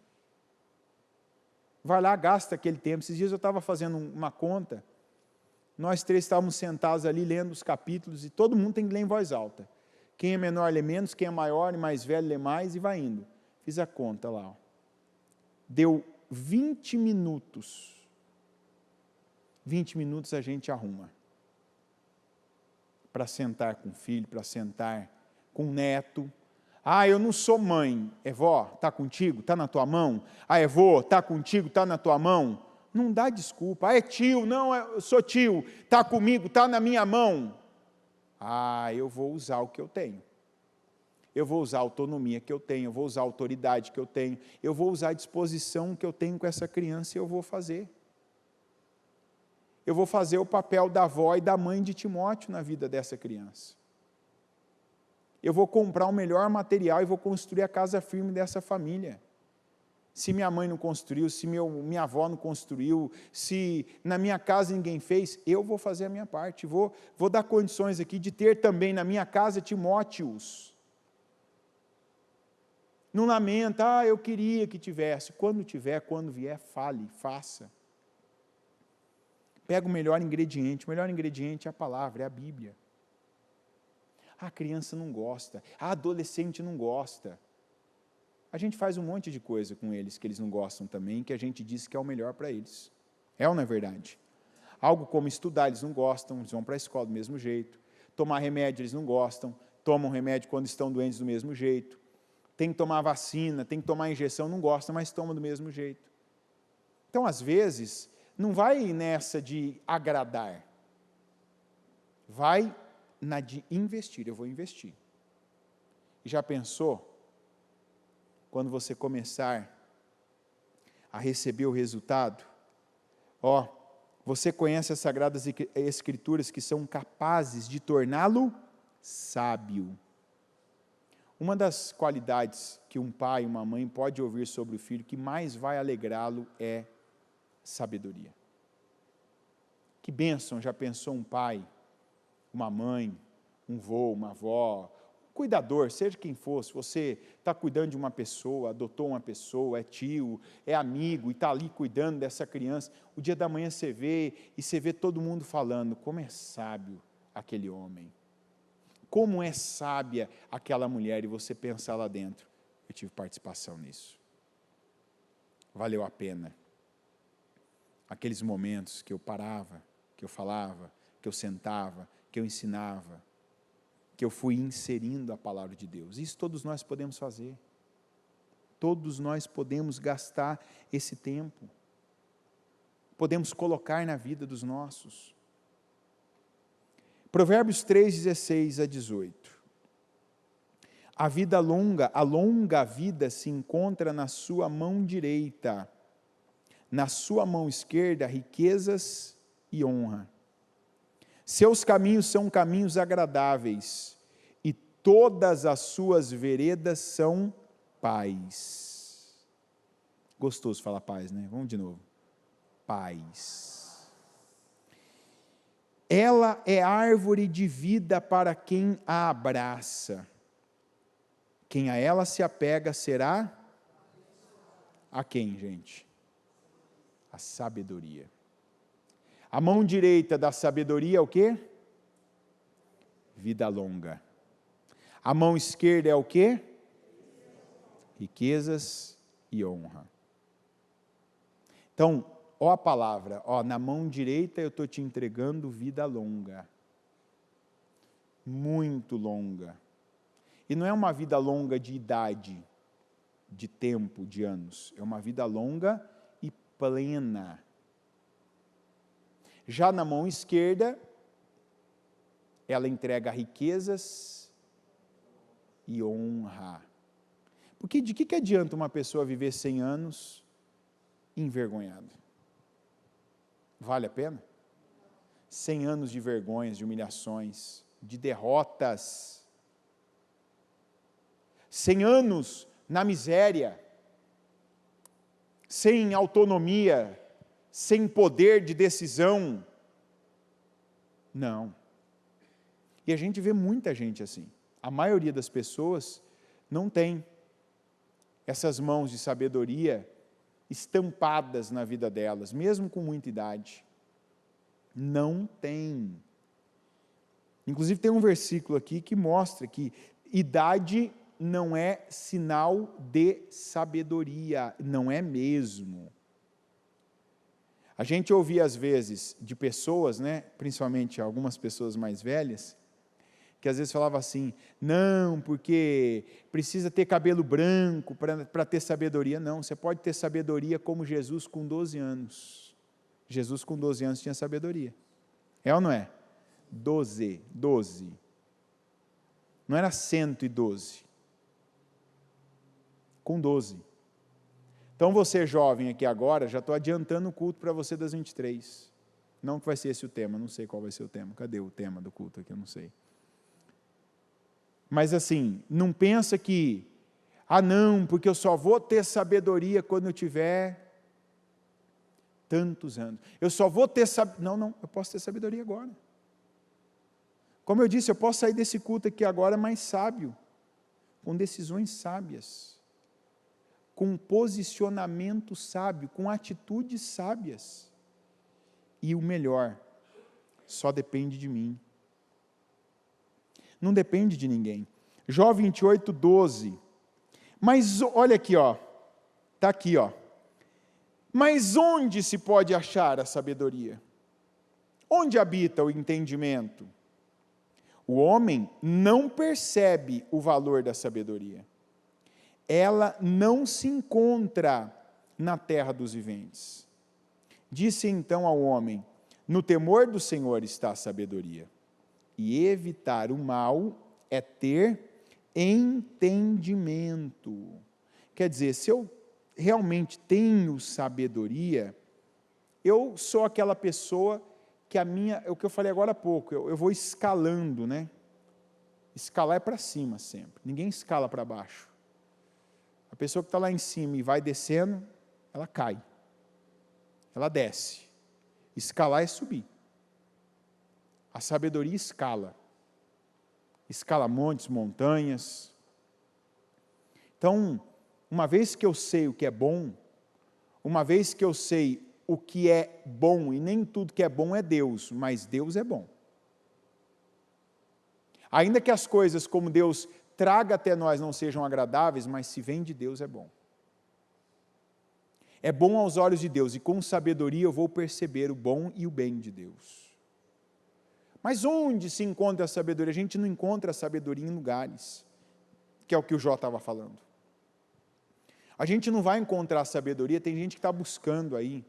Vai lá, gasta aquele tempo. Esses dias eu estava fazendo uma conta, nós três estávamos sentados ali, lendo os capítulos, e todo mundo tem que ler em voz alta. Quem é menor lê menos, quem é maior e mais velho lê mais, e vai indo. Fiz a conta lá, Deu 20 minutos. 20 minutos a gente arruma. Para sentar com o filho, para sentar com o neto. Eu não sou mãe. É vó, está contigo? Está na tua mão? É vô, está contigo? Está na tua mão? Não dá desculpa. É tio? Não, eu sou tio. Está comigo? Está na minha mão? Eu vou usar o que eu tenho. Eu vou usar a autonomia que eu tenho, eu vou usar a autoridade que eu tenho, eu vou usar a disposição que eu tenho com essa criança e eu vou fazer. Eu vou fazer o papel da avó e da mãe de Timóteo na vida dessa criança. Eu vou comprar o melhor material e vou construir a casa firme dessa família. Se minha mãe não construiu, se minha avó não construiu, se na minha casa ninguém fez, eu vou fazer a minha parte. Vou dar condições aqui de ter também na minha casa Timóteos. Não lamenta, eu queria que tivesse. Quando tiver, quando vier, fale, faça. Pega o melhor ingrediente é a palavra, é a Bíblia. A criança não gosta, a adolescente não gosta. A gente faz um monte de coisa com eles que eles não gostam também, que a gente diz que é o melhor para eles. É ou não é verdade? Algo como estudar, eles não gostam, eles vão para a escola do mesmo jeito. Tomar remédio, eles não gostam, tomam remédio quando estão doentes do mesmo jeito. Tem que tomar vacina, tem que tomar injeção, não gosta, mas toma do mesmo jeito. Então, às vezes, não vai nessa de agradar. Vai na de investir, eu vou investir. E já pensou, quando você começar a receber o resultado, você conhece as Sagradas Escrituras que são capazes de torná-lo sábio. Uma das qualidades que um pai e uma mãe pode ouvir sobre o filho que mais vai alegrá-lo é sabedoria. Que bênção, já pensou um pai, uma mãe, um vô, uma avó, cuidador, seja quem for, se você está cuidando de uma pessoa, adotou uma pessoa, é tio, é amigo, e está ali cuidando dessa criança, o dia da manhã você vê todo mundo falando, como é sábio aquele homem. Como é sábia aquela mulher, e você pensar lá dentro, eu tive participação nisso. Valeu a pena. Aqueles momentos que eu parava, que eu falava, que eu sentava, que eu ensinava, que eu fui inserindo a palavra de Deus. Isso todos nós podemos fazer. Todos nós podemos gastar esse tempo. Podemos colocar na vida dos nossos. Provérbios 3, 16 a 18. A longa vida se encontra na sua mão direita. na sua mão esquerda riquezas e honra. Seus caminhos são caminhos agradáveis, e todas as suas veredas são paz. Gostoso falar paz, né? Vamos de novo. Paz. Ela é árvore de vida para quem a abraça. Quem a ela se apega será a quem, gente? A sabedoria. A mão direita da sabedoria é o quê? Vida longa. A mão esquerda é o quê? Riquezas e honra. Então, ó a palavra, ó, na mão direita eu estou te entregando vida longa. Muito longa. E não é uma vida longa de idade, de tempo, de anos. É uma vida longa e plena. Já na mão esquerda, ela entrega riquezas e honra. Porque de que adianta uma pessoa viver 100 anos envergonhada? Vale a pena? 100 anos de vergonhas, de humilhações, de derrotas. 100 anos na miséria, sem autonomia, sem poder de decisão. Não. E a gente vê muita gente assim. A maioria das pessoas não tem essas mãos de sabedoria estampadas na vida delas, mesmo com muita idade. Não tem. Inclusive tem um versículo aqui que mostra que idade não é sinal de sabedoria, não é mesmo. A gente ouvia às vezes de pessoas, né, principalmente algumas pessoas mais velhas, que às vezes falavam assim, não, porque precisa ter cabelo branco para ter sabedoria. Não, você pode ter sabedoria como Jesus com 12 anos. Jesus com 12 anos tinha sabedoria. É ou não é? 12. Não era 112. Com 12. Então você jovem aqui agora, já estou adiantando o culto para você das 23. Não que vai ser esse o tema, não sei qual vai ser o tema. Cadê o tema do culto aqui? Eu não sei. Mas assim, não pensa que, não, porque eu só vou ter sabedoria quando eu tiver tantos anos. Eu só vou ter sabedoria. Não, eu posso ter sabedoria agora. Como eu disse, eu posso sair desse culto aqui agora mais sábio, com decisões sábias, com posicionamento sábio, com atitudes sábias. E o melhor, só depende de mim. Não depende de ninguém. Jó 28, 12. Mas olha aqui, está aqui, mas onde se pode achar a sabedoria? Onde habita o entendimento? O homem não percebe o valor da sabedoria. Ela não se encontra na terra dos viventes. Disse então ao homem, no temor do Senhor está a sabedoria, e evitar o mal é ter entendimento. Quer dizer, se eu realmente tenho sabedoria, eu sou aquela pessoa que é o que eu falei agora há pouco, eu vou escalando, né? Escalar é para cima sempre, ninguém escala para baixo. A pessoa que está lá em cima e vai descendo, ela cai, ela desce. Escalar é subir. A sabedoria escala montes, montanhas. Então, uma vez que eu sei o que é bom, uma vez que eu sei o que é bom, e nem tudo que é bom é Deus, mas Deus é bom. Ainda que as coisas como Deus traga até nós não sejam agradáveis, mas se vem de Deus é bom. É bom aos olhos de Deus, e com sabedoria eu vou perceber o bom e o bem de Deus. Mas onde se encontra a sabedoria? A gente não encontra a sabedoria em lugares, que é o que o Jó estava falando. A gente não vai encontrar a sabedoria, tem gente que está buscando aí,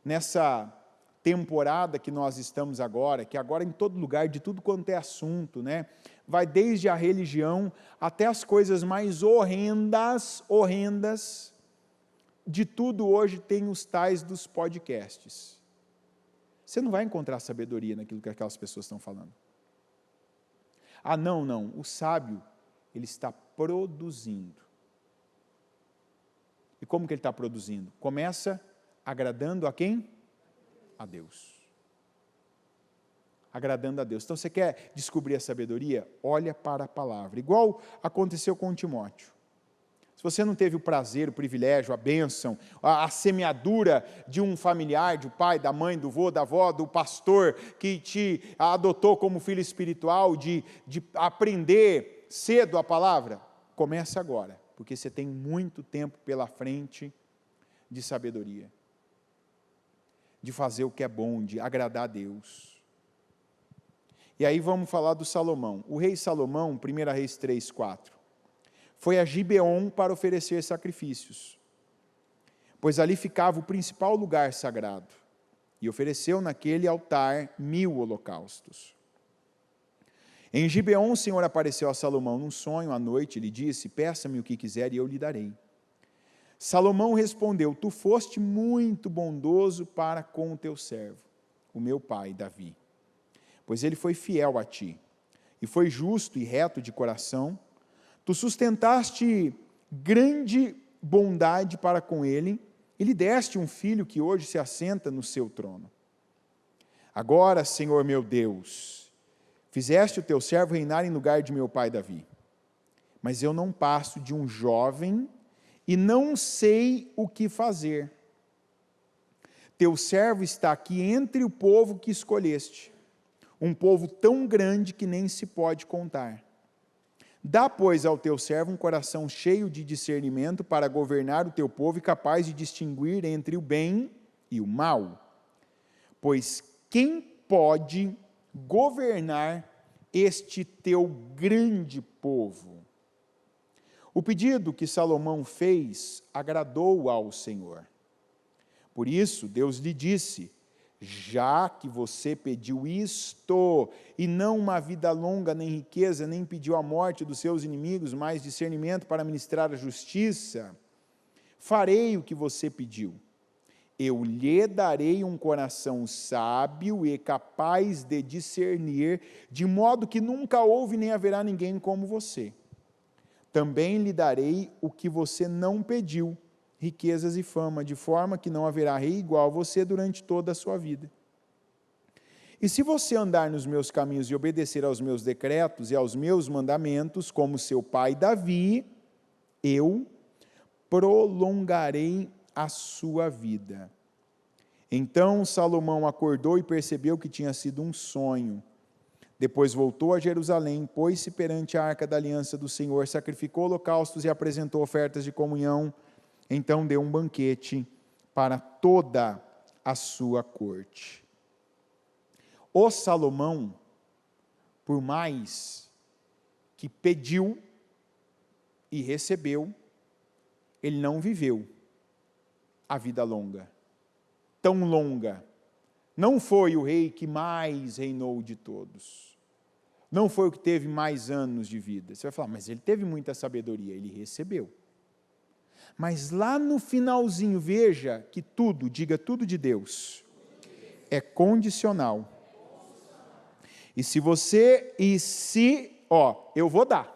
nessa temporada que nós estamos agora, que agora em todo lugar, de tudo quanto é assunto, né? Vai desde a religião até as coisas mais horrendas, de tudo hoje tem os tais dos podcasts. Você não vai encontrar sabedoria naquilo que aquelas pessoas estão falando. Ah, não, o sábio, ele está produzindo. E como que ele está produzindo? Começa agradando a quem? A Deus. Agradando a Deus. Então você quer descobrir a sabedoria? Olha para a palavra. Igual aconteceu com Timóteo. Se você não teve o prazer, o privilégio, a bênção, a semeadura de um familiar, de um pai, da mãe, do vô, da avó, do pastor, que te adotou como filho espiritual, de aprender cedo a palavra, comece agora, porque você tem muito tempo pela frente de sabedoria, de fazer o que é bom, de agradar a Deus. E aí vamos falar do Salomão. O rei Salomão, 1 Reis 3, 4, foi a Gibeon para oferecer sacrifícios, pois ali ficava o principal lugar sagrado, e ofereceu naquele altar 1000 holocaustos. Em Gibeon, o Senhor apareceu a Salomão num sonho à noite e lhe disse: peça-me o que quiser e eu lhe darei. Salomão respondeu: tu foste muito bondoso para com o teu servo, o meu pai Davi, pois ele foi fiel a ti, e foi justo e reto de coração. Tu sustentaste grande bondade para com ele, e lhe deste um filho que hoje se assenta no seu trono. Agora, Senhor meu Deus, fizeste o teu servo reinar em lugar de meu pai Davi, mas eu não passo de um jovem e não sei o que fazer. Teu servo está aqui entre o povo que escolheste, um povo tão grande que nem se pode contar. Dá, pois, ao teu servo um coração cheio de discernimento para governar o teu povo e capaz de distinguir entre o bem e o mal. Pois quem pode governar este teu grande povo? O pedido que Salomão fez agradou ao Senhor. Por isso, Deus lhe disse: já que você pediu isto, e não uma vida longa, nem riqueza, nem pediu a morte dos seus inimigos, mas discernimento para ministrar a justiça, farei o que você pediu. Eu lhe darei um coração sábio e capaz de discernir, de modo que nunca houve nem haverá ninguém como você. Também lhe darei o que você não pediu, riquezas e fama, de forma que não haverá rei igual a você durante toda a sua vida. E se você andar nos meus caminhos e obedecer aos meus decretos e aos meus mandamentos, como seu pai Davi, eu prolongarei a sua vida. Então Salomão acordou e percebeu que tinha sido um sonho. Depois voltou a Jerusalém, pôs-se perante a arca da aliança do Senhor, sacrificou holocaustos e apresentou ofertas de comunhão. Então deu um banquete para toda a sua corte. O Salomão, por mais que pediu e recebeu, ele não viveu a vida longa, tão longa. Não foi o rei que mais reinou de todos. Não foi o que teve mais anos de vida. Você vai falar, mas ele teve muita sabedoria. Ele recebeu. Mas lá no finalzinho, veja que tudo, diga tudo de Deus, é condicional. E se, eu vou dar.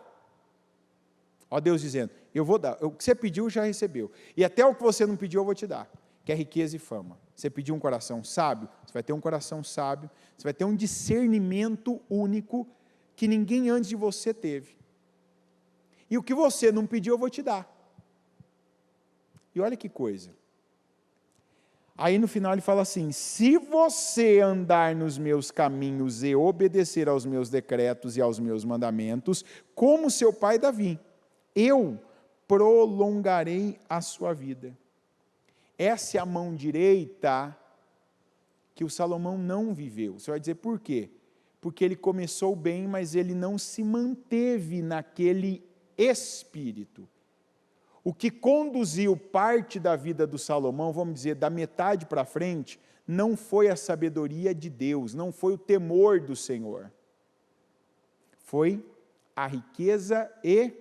Ó Deus dizendo, eu vou dar. O que você pediu, já recebeu. E até o que você não pediu, eu vou te dar. Que é riqueza e fama. Você pediu um coração sábio, você vai ter um coração sábio, você vai ter um discernimento único que ninguém antes de você teve. E o que você não pediu, eu vou te dar. E olha que coisa. Aí no final ele fala assim: se você andar nos meus caminhos e obedecer aos meus decretos e aos meus mandamentos, como seu pai Davi, eu prolongarei a sua vida. Essa é a mão direita que o Salomão não viveu. Você vai dizer por quê? Porque ele começou bem, mas ele não se manteve naquele espírito. O que conduziu parte da vida do Salomão, vamos dizer, da metade para frente, não foi a sabedoria de Deus, não foi o temor do Senhor. Foi a riqueza e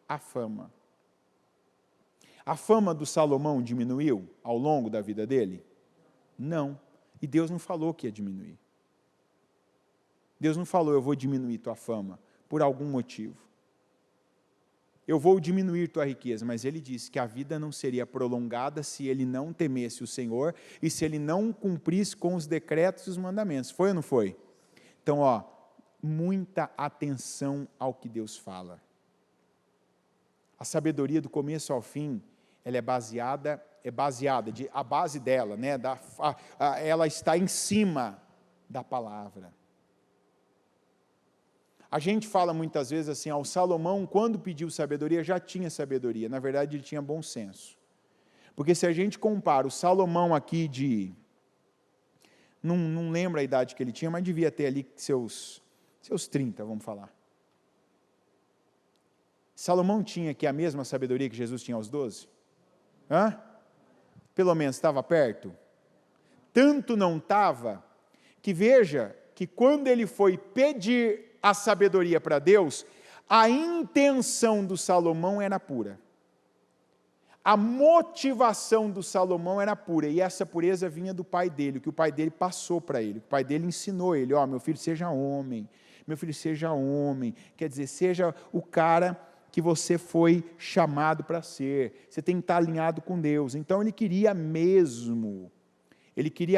a fama. A fama do Salomão diminuiu ao longo da vida dele? Não. E Deus não falou que ia diminuir. Deus não falou, eu vou diminuir tua fama, por algum motivo. Eu vou diminuir tua riqueza, mas ele disse que a vida não seria prolongada se ele não temesse o Senhor e se ele não cumprisse com os decretos e os mandamentos. Foi ou não foi? Então, muita atenção ao que Deus fala. A sabedoria do começo ao fim, ela é baseada, a base dela, né, ela está em cima da palavra. A gente fala muitas vezes assim, o Salomão, quando pediu sabedoria, já tinha sabedoria. Na verdade, ele tinha bom senso. Porque se a gente compara o Salomão aqui não lembro a idade que ele tinha, mas devia ter ali seus 30, vamos falar. Salomão tinha aqui a mesma sabedoria que Jesus tinha aos 12? Pelo menos estava perto? Tanto não estava, que veja, que quando ele foi pedir a sabedoria para Deus, a intenção do Salomão era pura. A motivação do Salomão era pura, e essa pureza vinha do pai dele, o que o pai dele passou para ele, o pai dele ensinou ele, meu filho, seja homem, quer dizer, seja o cara que você foi chamado para ser, você tem que estar alinhado com Deus. Então ele queria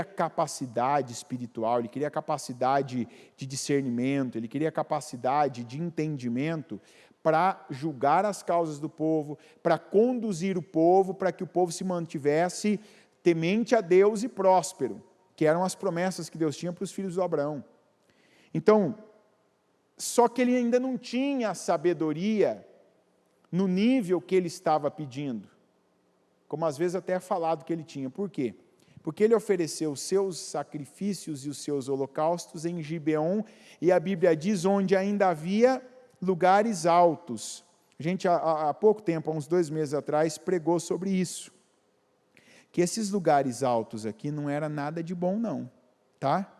capacidade espiritual, ele queria capacidade de discernimento, ele queria capacidade de entendimento para julgar as causas do povo, para conduzir o povo, para que o povo se mantivesse temente a Deus e próspero, que eram as promessas que Deus tinha para os filhos de Abraão. Então, só que ele ainda não tinha sabedoria no nível que ele estava pedindo, como às vezes até é falado que ele tinha. Por quê? Porque ele ofereceu os seus sacrifícios e os seus holocaustos em Gibeon, e a Bíblia diz onde ainda havia lugares altos. A gente há pouco tempo, há uns 2 meses atrás, pregou sobre isso, que esses lugares altos aqui não era nada de bom não, tá?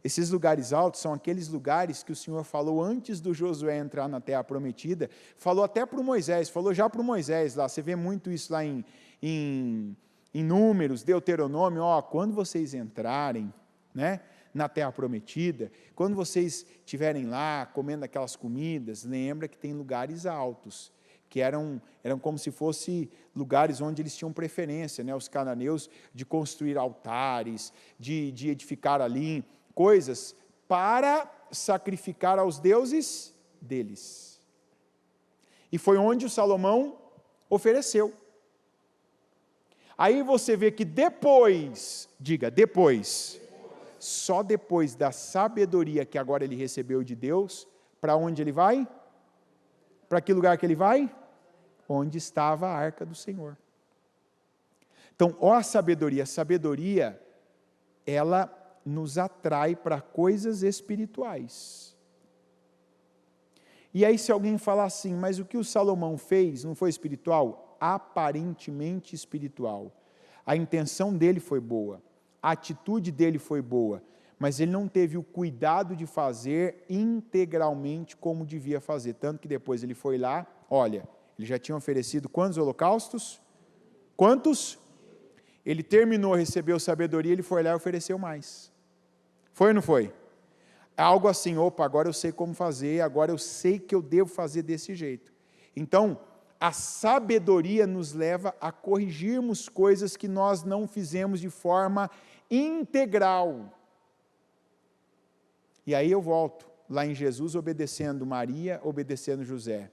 Esses lugares altos são aqueles lugares que o Senhor falou antes do Josué entrar na terra prometida, falou até para o Moisés, falou já para o Moisés lá, você vê muito isso lá em Números, Deuteronômio, quando vocês entrarem, né, na terra prometida, quando vocês estiverem lá comendo aquelas comidas, lembra que tem lugares altos, que eram como se fossem lugares onde eles tinham preferência, né, os cananeus, de construir altares, de edificar ali coisas para sacrificar aos deuses deles. E foi onde o Salomão ofereceu. Aí você vê que depois, só depois da sabedoria que agora ele recebeu de Deus, para onde ele vai? Para que lugar que ele vai? Onde estava a arca do Senhor. Então, a sabedoria, ela nos atrai para coisas espirituais. E aí se alguém falar assim, mas o que o Salomão fez não foi espiritual? Aparentemente espiritual. A intenção dele foi boa, a atitude dele foi boa, mas ele não teve o cuidado de fazer integralmente como devia fazer, tanto que depois ele foi lá, ele já tinha oferecido quantos holocaustos? Quantos? Ele terminou, recebeu sabedoria, ele foi lá e ofereceu mais. Foi ou não foi? Algo assim, agora eu sei como fazer, agora eu sei que eu devo fazer desse jeito. Então, a sabedoria nos leva a corrigirmos coisas que nós não fizemos de forma integral. E aí eu volto, lá em Jesus, obedecendo Maria, obedecendo José.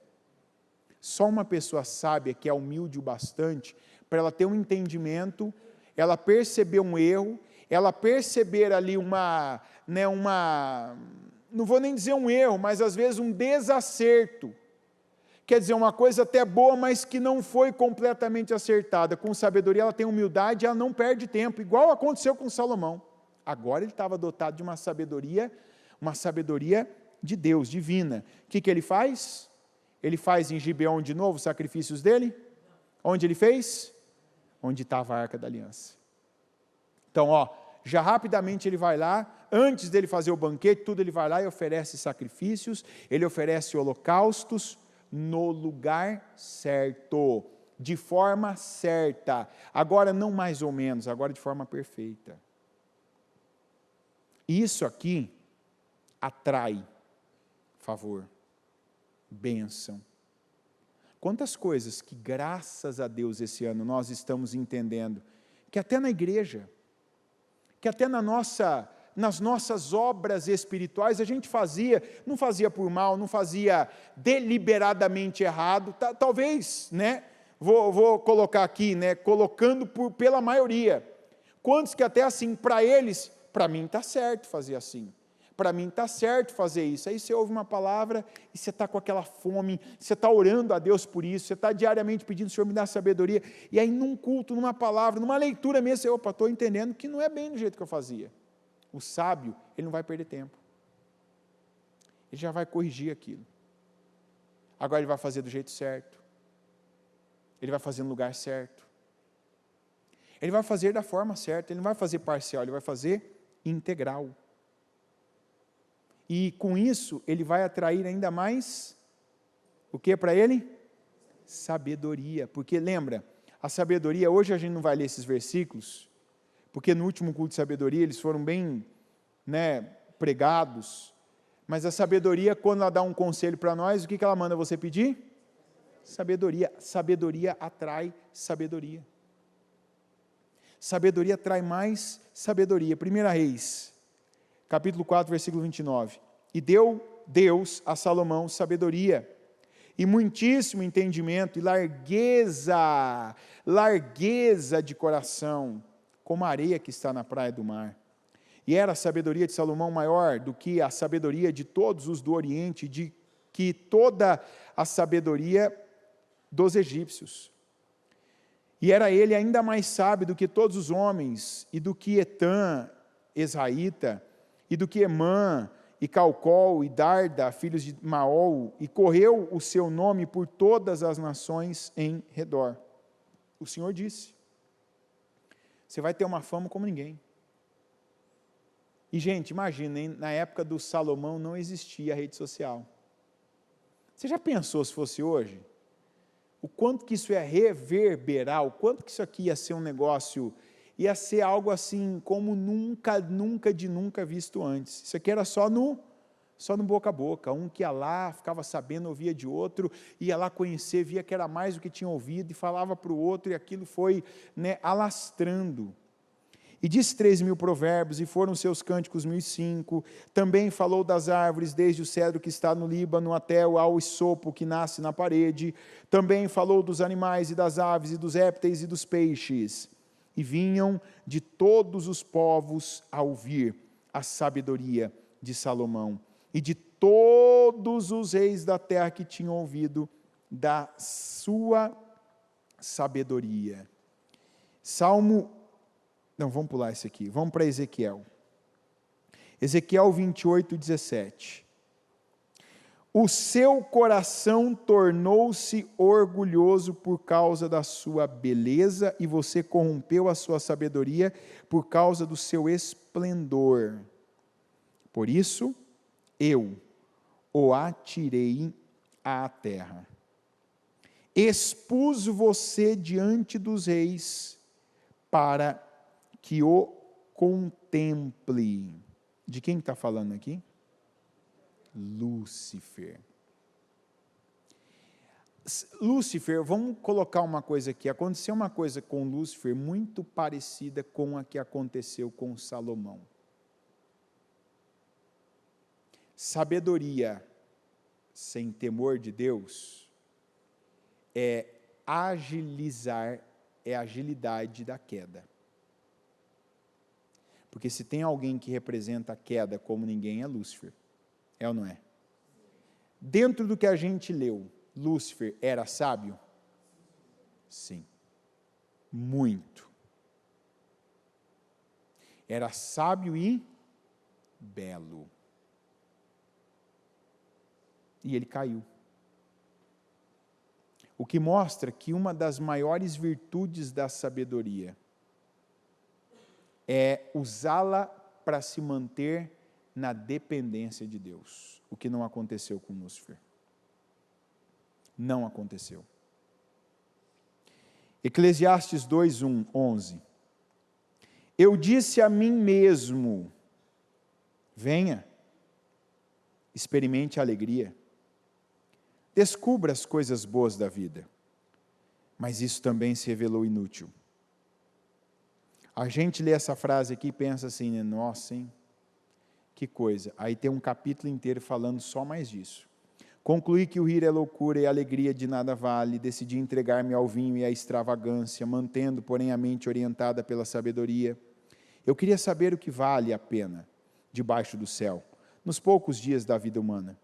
Só uma pessoa sábia, que é humilde o bastante, para ela ter um entendimento, ela perceber um erro, ela perceber ali não vou nem dizer um erro, mas às vezes um desacerto, quer dizer, uma coisa até boa, mas que não foi completamente acertada. Com sabedoria ela tem humildade, ela não perde tempo, igual aconteceu com Salomão. Agora ele estava dotado de uma sabedoria de Deus, divina. O que ele faz? Ele faz em Gibeon de novo os sacrifícios dele? Onde ele fez? Onde estava a Arca da Aliança. Então, já rapidamente ele vai lá, antes dele fazer o banquete, tudo ele vai lá e oferece sacrifícios, ele oferece holocaustos no lugar certo, de forma certa. Agora não mais ou menos, agora de forma perfeita. Isso aqui atrai favor, bênção. Quantas coisas que, graças a Deus, esse ano nós estamos entendendo, que até na igreja, que até nas nossas obras espirituais a gente não fazia por mal, não fazia deliberadamente errado, talvez, né, vou colocar aqui, né, colocando pela maioria. Quantos que até assim, para eles, para mim está certo fazer assim, para mim está certo fazer isso. Aí você ouve uma palavra e você está com aquela fome, você está orando a Deus por isso, você está diariamente pedindo, Senhor, me dá sabedoria, e aí num culto, numa palavra, numa leitura mesmo, você, opa, estou entendendo que não é bem do jeito que eu fazia. O sábio, ele não vai perder tempo, ele já vai corrigir aquilo, agora ele vai fazer do jeito certo, ele vai fazer no lugar certo, ele vai fazer da forma certa, ele não vai fazer parcial, ele vai fazer integral. E com isso, ele vai atrair ainda mais, o que para ele? Sabedoria, porque lembra, a sabedoria, hoje a gente não vai ler esses versículos, porque no último culto de sabedoria, eles foram bem, né, pregados, mas a sabedoria, quando ela dá um conselho para nós, o que ela manda você pedir? Sabedoria. Sabedoria atrai sabedoria. Sabedoria atrai mais sabedoria. 1 Reis, capítulo 4, versículo 29. E deu Deus a Salomão sabedoria, e muitíssimo entendimento, e largueza de coração, como a areia que está na praia do mar. E era a sabedoria de Salomão maior do que a sabedoria de todos os do Oriente, de que toda a sabedoria dos egípcios. E era ele ainda mais sábio do que todos os homens, e do que Etã, Esraíta, e do que Emã, e Calcol, e Darda, filhos de Maol, e correu o seu nome por todas as nações em redor. O Senhor disse, você vai ter uma fama como ninguém. E gente, imagina, na época do Salomão não existia rede social. Você já pensou se fosse hoje? O quanto que isso ia reverberar, o quanto que isso aqui ia ser um negócio, ia ser algo assim como nunca visto antes. Isso aqui era só no boca a boca, um que ia lá, ficava sabendo, ouvia de outro, ia lá conhecer, via que era mais do que tinha ouvido, e falava para o outro, e aquilo foi, né, alastrando. E disse 3.000 provérbios, e foram seus cânticos 1.005, também falou das árvores, desde o cedro que está no Líbano, até ao isopo que nasce na parede, também falou dos animais, e das aves, e dos répteis, e dos peixes, e vinham de todos os povos a ouvir a sabedoria de Salomão, e de todos os reis da terra que tinham ouvido da sua sabedoria. Vamos pular esse aqui, vamos para Ezequiel. Ezequiel 28, 17. O seu coração tornou-se orgulhoso por causa da sua beleza, e você corrompeu a sua sabedoria por causa do seu esplendor. Por isso, eu o atirei à terra. Expus você diante dos reis, para que o contemple. De quem está falando aqui? Lúcifer. Lúcifer, vamos colocar uma coisa aqui. Aconteceu uma coisa com Lúcifer muito parecida com a que aconteceu com Salomão. Sabedoria sem temor de Deus é agilidade da queda. Porque se tem alguém que representa a queda como ninguém, é Lúcifer. É ou não é? Dentro do que a gente leu, Lúcifer era sábio? Sim. Muito. Era sábio e belo. E ele caiu. O que mostra que uma das maiores virtudes da sabedoria é usá-la para se manter na dependência de Deus, o que não aconteceu com Lúcifer. Não aconteceu. Eclesiastes 2:11. Eu disse a mim mesmo, venha, experimente a alegria, descubra as coisas boas da vida, mas isso também se revelou inútil. A gente lê essa frase aqui e pensa assim, né? Nossa, hein? Que coisa. Aí tem um capítulo inteiro falando só mais disso. Concluí que o rir é loucura e a alegria de nada vale, decidi entregar-me ao vinho e à extravagância, mantendo, porém, a mente orientada pela sabedoria. Eu queria saber o que vale a pena, debaixo do céu, nos poucos dias da vida humana.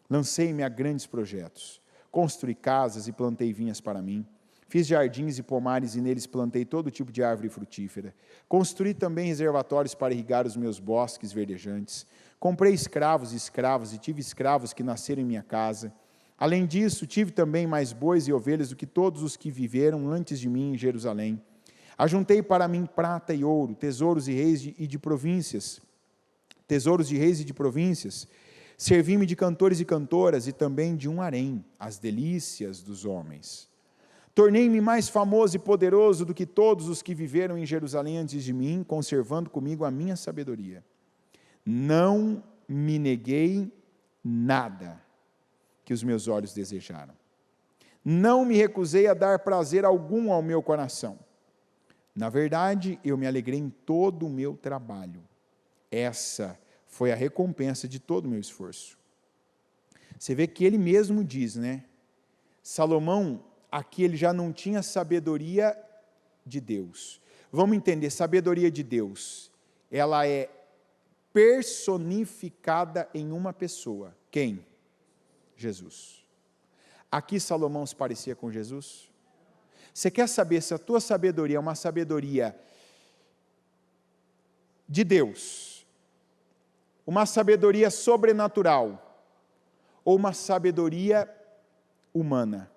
Lancei-me a grandes projetos, construí casas e plantei vinhas para mim, fiz jardins e pomares e neles plantei todo tipo de árvore frutífera, construí também reservatórios para irrigar os meus bosques verdejantes, comprei escravos e escravas e tive escravos que nasceram em minha casa. Além disso, tive também mais bois e ovelhas do que todos os que viveram antes de mim em Jerusalém. Ajuntei para mim prata e ouro, tesouros de reis e de províncias, servi-me de cantores e cantoras e também de um harém, as delícias dos homens. Tornei-me mais famoso e poderoso do que todos os que viveram em Jerusalém antes de mim, conservando comigo a minha sabedoria. Não me neguei nada que os meus olhos desejaram. Não me recusei a dar prazer algum ao meu coração. Na verdade, eu me alegrei em todo o meu trabalho. Essa foi a recompensa de todo o meu esforço. Você vê que ele mesmo diz, né? Salomão, aqui ele já não tinha sabedoria de Deus. Vamos entender, sabedoria de Deus, ela é personificada em uma pessoa. Quem? Jesus. Aqui Salomão se parecia com Jesus? Você quer saber se a tua sabedoria é uma sabedoria de Deus, uma sabedoria sobrenatural, ou uma sabedoria humana?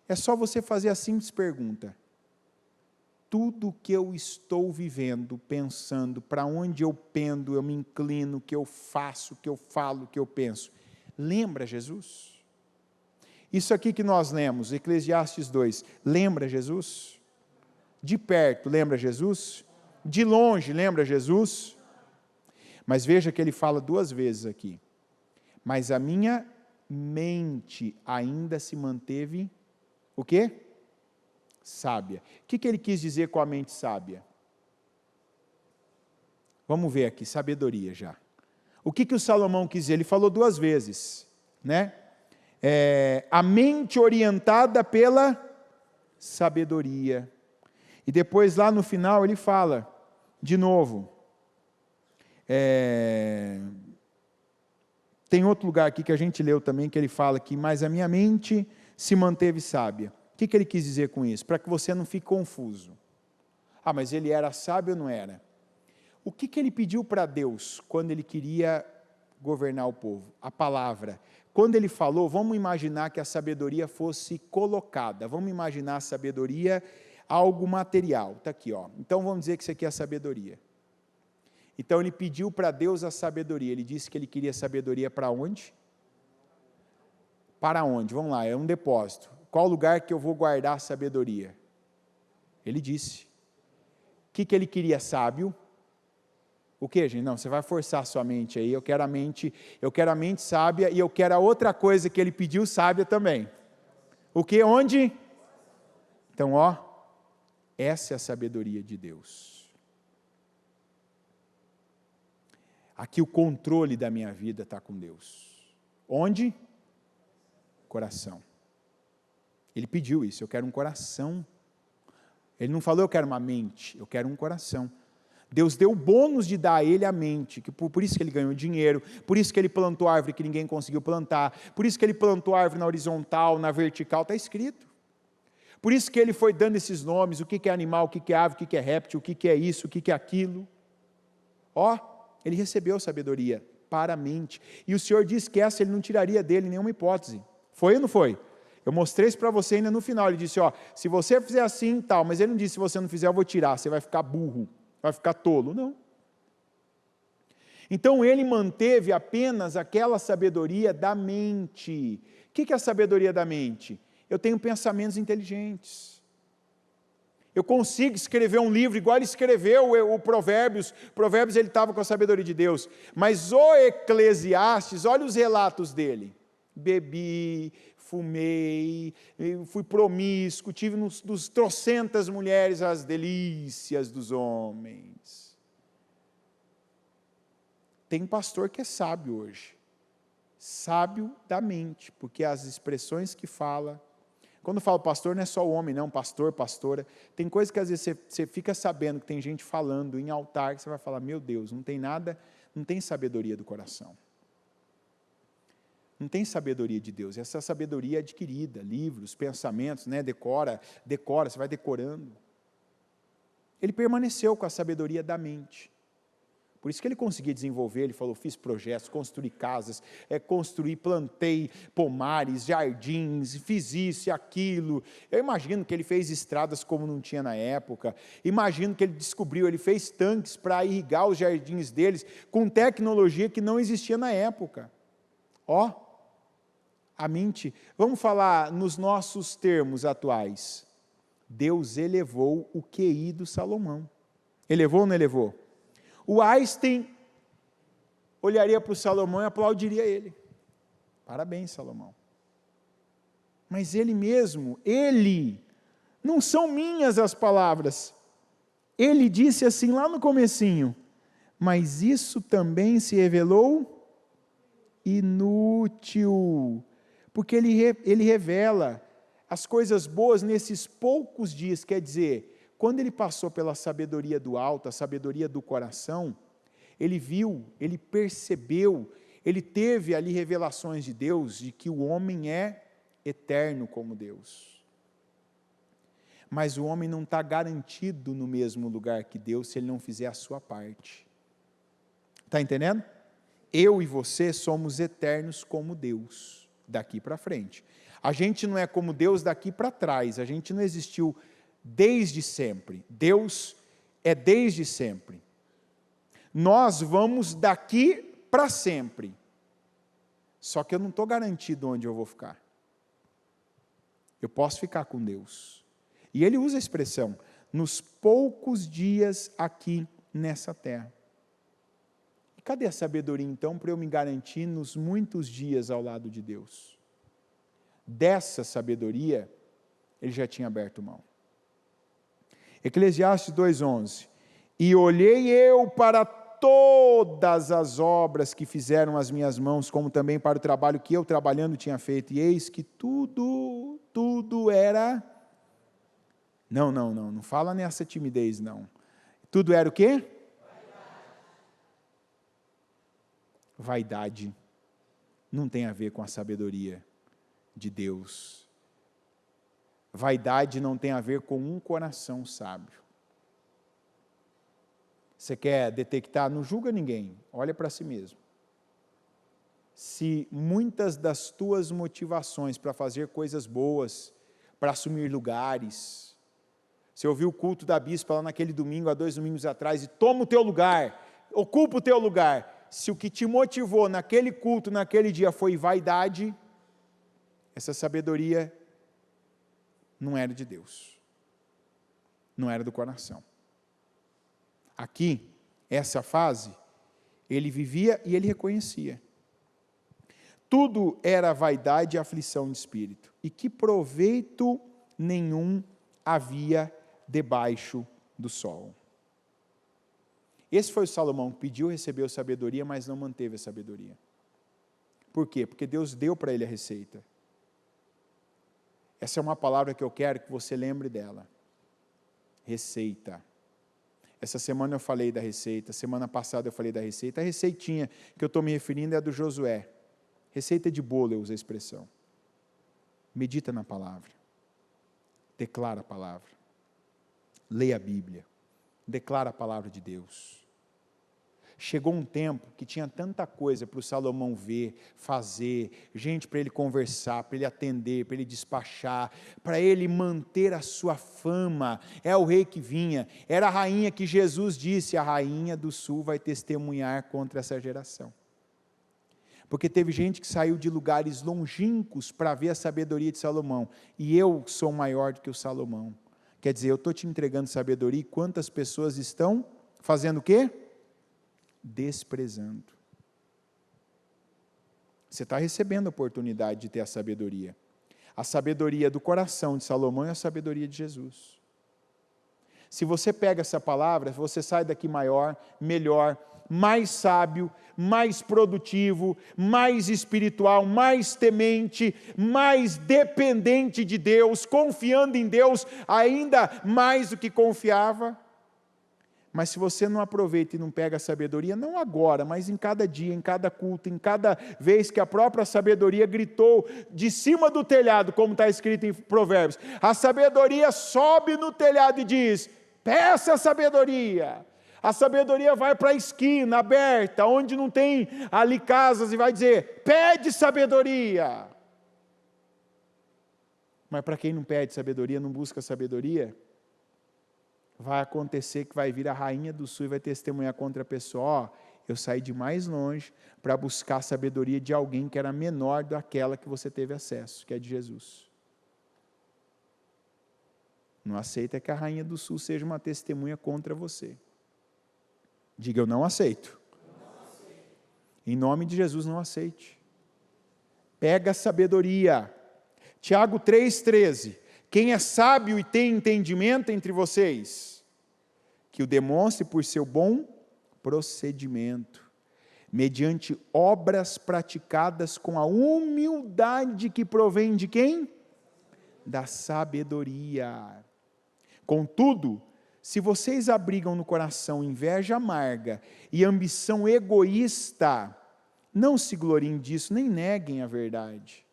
É só você fazer a simples pergunta. Tudo que eu estou vivendo, pensando, para onde eu pendo, eu me inclino, o que eu faço, o que eu falo, o que eu penso, lembra Jesus? Isso aqui que nós lemos, Eclesiastes 2, lembra Jesus? De perto, lembra Jesus? De longe, lembra Jesus? Mas veja que ele fala duas vezes aqui. Mas a minha mente ainda se manteve, o quê? Sábia. O que ele quis dizer com a mente sábia? Vamos ver aqui, sabedoria já. O que o Salomão quis dizer? Ele falou duas vezes, né? A mente orientada pela sabedoria. E depois lá no final ele fala, de novo, tem outro lugar aqui que a gente leu também, que ele fala que, mas a minha mente se manteve sábia. O que ele quis dizer com isso? Para que você não fique confuso. Ah, mas ele era sábio ou não era? O que ele pediu para Deus quando ele queria governar o povo? A palavra. Quando ele falou, vamos imaginar que a sabedoria fosse colocada, vamos imaginar a sabedoria algo material, está aqui, ó. Então vamos dizer que isso aqui é a sabedoria. Então ele pediu para Deus a sabedoria, ele disse que ele queria sabedoria para onde? Para onde? Vamos lá, é um depósito. Qual lugar que eu vou guardar a sabedoria? Ele disse. O que ele queria? Sábio. O que, gente? Não, você vai forçar a sua mente aí, eu quero a mente sábia e eu quero a outra coisa que ele pediu sábia também. O que? Onde? Então, ó, essa é a sabedoria de Deus. Aqui o controle da minha vida está com Deus. Onde? Coração. Ele pediu isso, eu quero um coração. Ele não falou eu quero uma mente, eu quero um coração. Deus deu o bônus de dar a ele a mente, que por isso que ele ganhou dinheiro, por isso que ele plantou árvore que ninguém conseguiu plantar, por isso que ele plantou árvore na horizontal, na vertical, está escrito. Por isso que ele foi dando esses nomes, o que é animal, o que é ave, o que é réptil, o que é isso, o que é aquilo. Ó, ele recebeu sabedoria para a mente. E o Senhor disse que essa ele não tiraria dele nenhuma hipótese. Foi ou não foi? Eu mostrei isso para você ainda no final, ele disse, ó, se você fizer assim, tal, mas ele não disse, se você não fizer, eu vou tirar, você vai ficar burro. Vai ficar tolo, não. Então ele manteve apenas aquela sabedoria da mente. O que é a sabedoria da mente? eu tenho pensamentos inteligentes. Eu consigo escrever um livro igual ele escreveu o Provérbios. Provérbios ele estava com a sabedoria de Deus. Mas o Eclesiastes, olha os relatos dele. Bebi, fumei, fui promíscuo, tive nos trocentas mulheres as delícias dos homens. Tem pastor que é sábio hoje. Sábio da mente, porque as expressões que fala. Quando eu falo pastor, não é só o homem, não, pastor, pastora. Tem coisas que às vezes você fica sabendo que tem gente falando em altar, que você vai falar, meu Deus, não tem nada, não tem sabedoria do coração. Não tem sabedoria de Deus, essa sabedoria é adquirida, livros, pensamentos, né, decora, você vai decorando. Ele permaneceu com a sabedoria da mente. Por isso que ele conseguia desenvolver, ele falou, fiz projetos, construí casas, plantei pomares, jardins, fiz isso e aquilo. Eu imagino que ele fez estradas como não tinha na época, imagino que ele descobriu, ele fez tanques para irrigar os jardins deles, com tecnologia que não existia na época. Ó, a mente, vamos falar nos nossos termos atuais, Deus elevou o QI do Salomão. Elevou ou não elevou? O Einstein olharia para o Salomão e aplaudiria ele. Parabéns, Salomão. Mas ele mesmo, não são minhas as palavras. Ele disse assim lá no comecinho, mas isso também se revelou inútil, porque ele revela as coisas boas nesses poucos dias, quer dizer, quando ele passou pela sabedoria do alto, a sabedoria do coração, ele viu, ele percebeu, ele teve ali revelações de Deus, de que o homem é eterno como Deus. Mas o homem não está garantido no mesmo lugar que Deus, se ele não fizer a sua parte. Está entendendo? Eu e você somos eternos como Deus, daqui para frente. A gente não é como Deus daqui para trás, a gente não existiu desde sempre. Deus é desde sempre. Nós vamos daqui para sempre. Só que eu não estou garantido onde eu vou ficar. Eu posso ficar com Deus. E ele usa a expressão, nos poucos dias aqui nessa terra. E cadê a sabedoria então para eu me garantir nos muitos dias ao lado de Deus? Dessa sabedoria, ele já tinha aberto mão. Eclesiastes 2:11, e olhei eu para todas as obras que fizeram as minhas mãos, como também para o trabalho que eu trabalhando tinha feito, e eis que tudo era, não fala nessa timidez não, tudo era o quê? Vaidade, não tem a ver com a sabedoria de Deus. Vaidade não tem a ver com um coração sábio. Você quer detectar? Não julga ninguém, olha para si mesmo. Se muitas das tuas motivações para fazer coisas boas, para assumir lugares, você ouviu o culto da bispa lá naquele domingo, há 2 domingos atrás, e toma o teu lugar, ocupa o teu lugar. Se o que te motivou naquele culto, naquele dia foi vaidade, essa sabedoria não era de Deus, não era do coração. Aqui, essa fase, ele vivia e ele reconhecia. Tudo era vaidade e aflição de espírito, e que proveito nenhum havia debaixo do sol. Esse foi o Salomão que pediu, recebeu sabedoria, mas não manteve a sabedoria. Por quê? Porque Deus deu para ele a receita. Essa é uma palavra que eu quero que você lembre dela. Receita. Essa semana eu falei da receita, semana passada eu falei da receita. A receitinha que eu estou me referindo é a do Josué. Receita de bolo, eu uso a expressão. Medita na palavra. Declara a palavra. Leia a Bíblia. Declara a palavra de Deus. Chegou um tempo que tinha tanta coisa para o Salomão ver, fazer, gente para ele conversar, para ele atender, para ele despachar, para ele manter a sua fama. É o rei que vinha, era a rainha que Jesus disse, a rainha do sul vai testemunhar contra essa geração. Porque teve gente que saiu de lugares longínquos para ver a sabedoria de Salomão. E eu sou maior do que o Salomão. Quer dizer, eu estou te entregando sabedoria e quantas pessoas estão fazendo o quê? Desprezando. Você está recebendo a oportunidade de ter a sabedoria. A sabedoria do coração de Salomão é a sabedoria de Jesus. Se você pega essa palavra, você sai daqui maior, melhor, mais sábio, mais produtivo, mais espiritual, mais temente, mais dependente de Deus, confiando em Deus ainda mais do que confiava. Mas se você não aproveita e não pega a sabedoria, não agora, mas em cada dia, em cada culto, em cada vez que a própria sabedoria gritou de cima do telhado, como está escrito em Provérbios, a sabedoria sobe no telhado e diz, peça a sabedoria. A sabedoria vai para a esquina aberta, onde não tem ali casas, e vai dizer, pede sabedoria. Mas para quem não pede sabedoria, não busca sabedoria, vai acontecer que vai vir a rainha do sul e vai testemunhar contra a pessoa, ó, eu saí de mais longe para buscar a sabedoria de alguém que era menor daquela que você teve acesso, que é de Jesus. Não aceita que a rainha do sul seja uma testemunha contra você. Diga, eu não aceito. Em nome de Jesus, não aceite. Pega a sabedoria. Tiago 3,13. Quem é sábio e tem entendimento entre vocês, que o demonstre por seu bom procedimento, mediante obras praticadas com a humildade que provém de quem? Da sabedoria. Contudo, se vocês abrigam no coração inveja amarga e ambição egoísta, não se gloriem disso, nem neguem a verdade.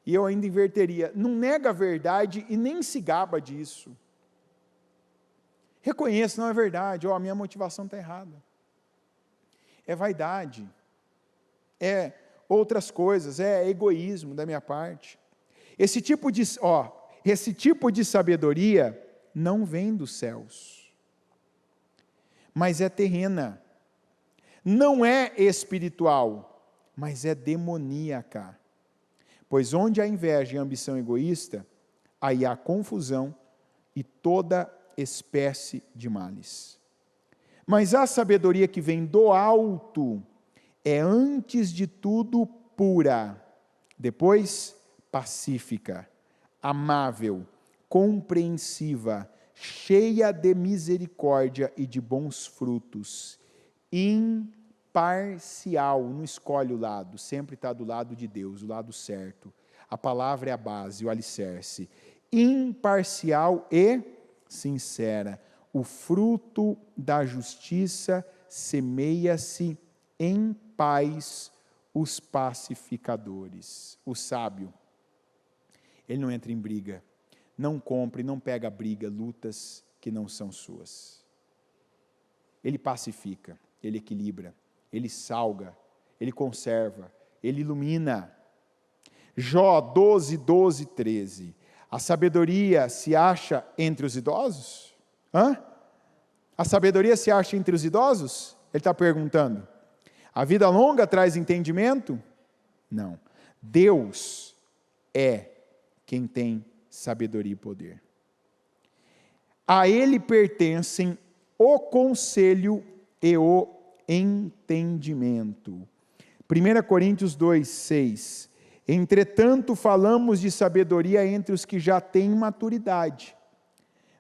E eu ainda inverteria, não nega a verdade e nem se gaba disso. Reconheça, não é verdade, a minha motivação está errada. É vaidade, é outras coisas, é egoísmo da minha parte. Esse tipo de sabedoria não vem dos céus, mas é terrena, não é espiritual, mas é demoníaca. Pois onde há inveja e ambição egoísta, aí há confusão e toda espécie de males. Mas a sabedoria que vem do alto é antes de tudo pura, depois pacífica, amável, compreensiva, cheia de misericórdia e de bons frutos, imparcial, não escolhe o lado, sempre está do lado de Deus, o lado certo. A palavra é a base, o alicerce. Imparcial e sincera. O fruto da justiça semeia-se em paz os pacificadores. O sábio, ele não entra em briga, não compra e não pega briga, lutas que não são suas. Ele pacifica, ele equilibra, ele salga, ele conserva, ele ilumina. Jó 12, 13. A sabedoria se acha entre os idosos? A sabedoria se acha entre os idosos? Ele está perguntando. A vida longa traz entendimento? Não. Deus é quem tem sabedoria e poder. A Ele pertencem o conselho e o entendimento. 1 Coríntios 2, 6. Entretanto, falamos de sabedoria entre os que já têm maturidade,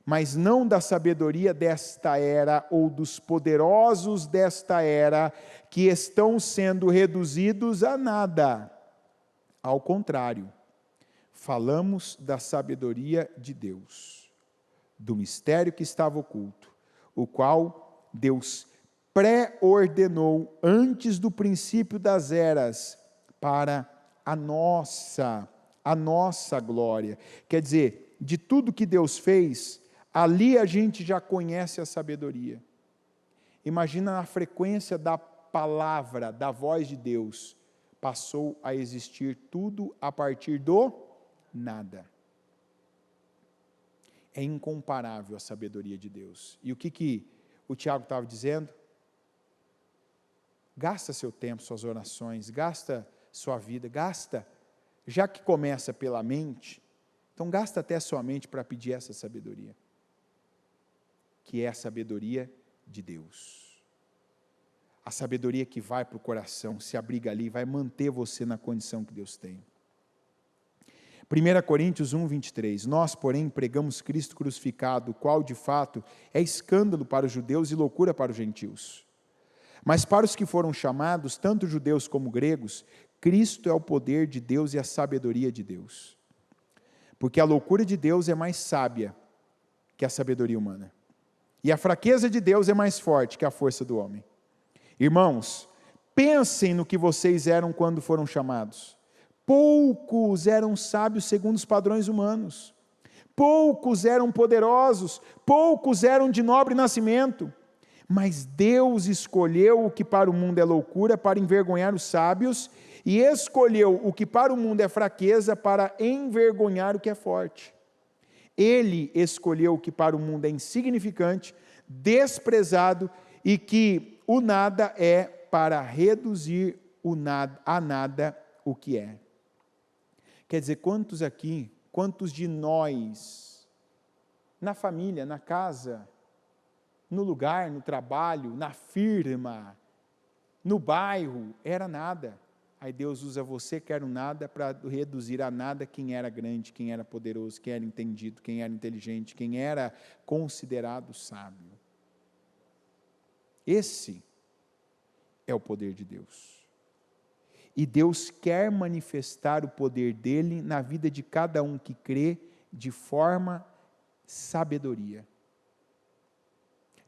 mas não da sabedoria desta era ou dos poderosos desta era, que estão sendo reduzidos a nada. Ao contrário, falamos da sabedoria de Deus, do mistério que estava oculto, o qual Deus pré-ordenou antes do princípio das eras para a nossa glória. Quer dizer, de tudo que Deus fez, ali a gente já conhece a sabedoria. Imagina a frequência da palavra, da voz de Deus, passou a existir tudo a partir do nada. É incomparável a sabedoria de Deus. E o que o Tiago estava dizendo? Gasta seu tempo, suas orações, gasta sua vida, gasta, já que começa pela mente, então gasta até a sua mente para pedir essa sabedoria, que é a sabedoria de Deus. A sabedoria que vai para o coração, se abriga ali, vai manter você na condição que Deus tem. 1 Coríntios 1, 23, nós, porém, pregamos Cristo crucificado, o qual, de fato, é escândalo para os judeus e loucura para os gentios. Mas para os que foram chamados, tanto judeus como gregos, Cristo é o poder de Deus e a sabedoria de Deus. Porque a loucura de Deus é mais sábia que a sabedoria humana. E a fraqueza de Deus é mais forte que a força do homem. Irmãos, pensem no que vocês eram quando foram chamados. Poucos eram sábios segundo os padrões humanos. Poucos eram poderosos. Poucos eram de nobre nascimento. Mas Deus escolheu o que para o mundo é loucura para envergonhar os sábios, e escolheu o que para o mundo é fraqueza para envergonhar o que é forte. Ele escolheu o que para o mundo é insignificante, desprezado, e que o nada é para reduzir a nada o que é. Quer dizer, quantos aqui, quantos de nós, na família, na casa, no lugar, no trabalho, na firma, no bairro, era nada. Aí Deus usa você que era um nada para reduzir a nada quem era grande, quem era poderoso, quem era entendido, quem era inteligente, quem era considerado sábio. Esse é o poder de Deus. E Deus quer manifestar o poder dele na vida de cada um que crê de forma sabedoria.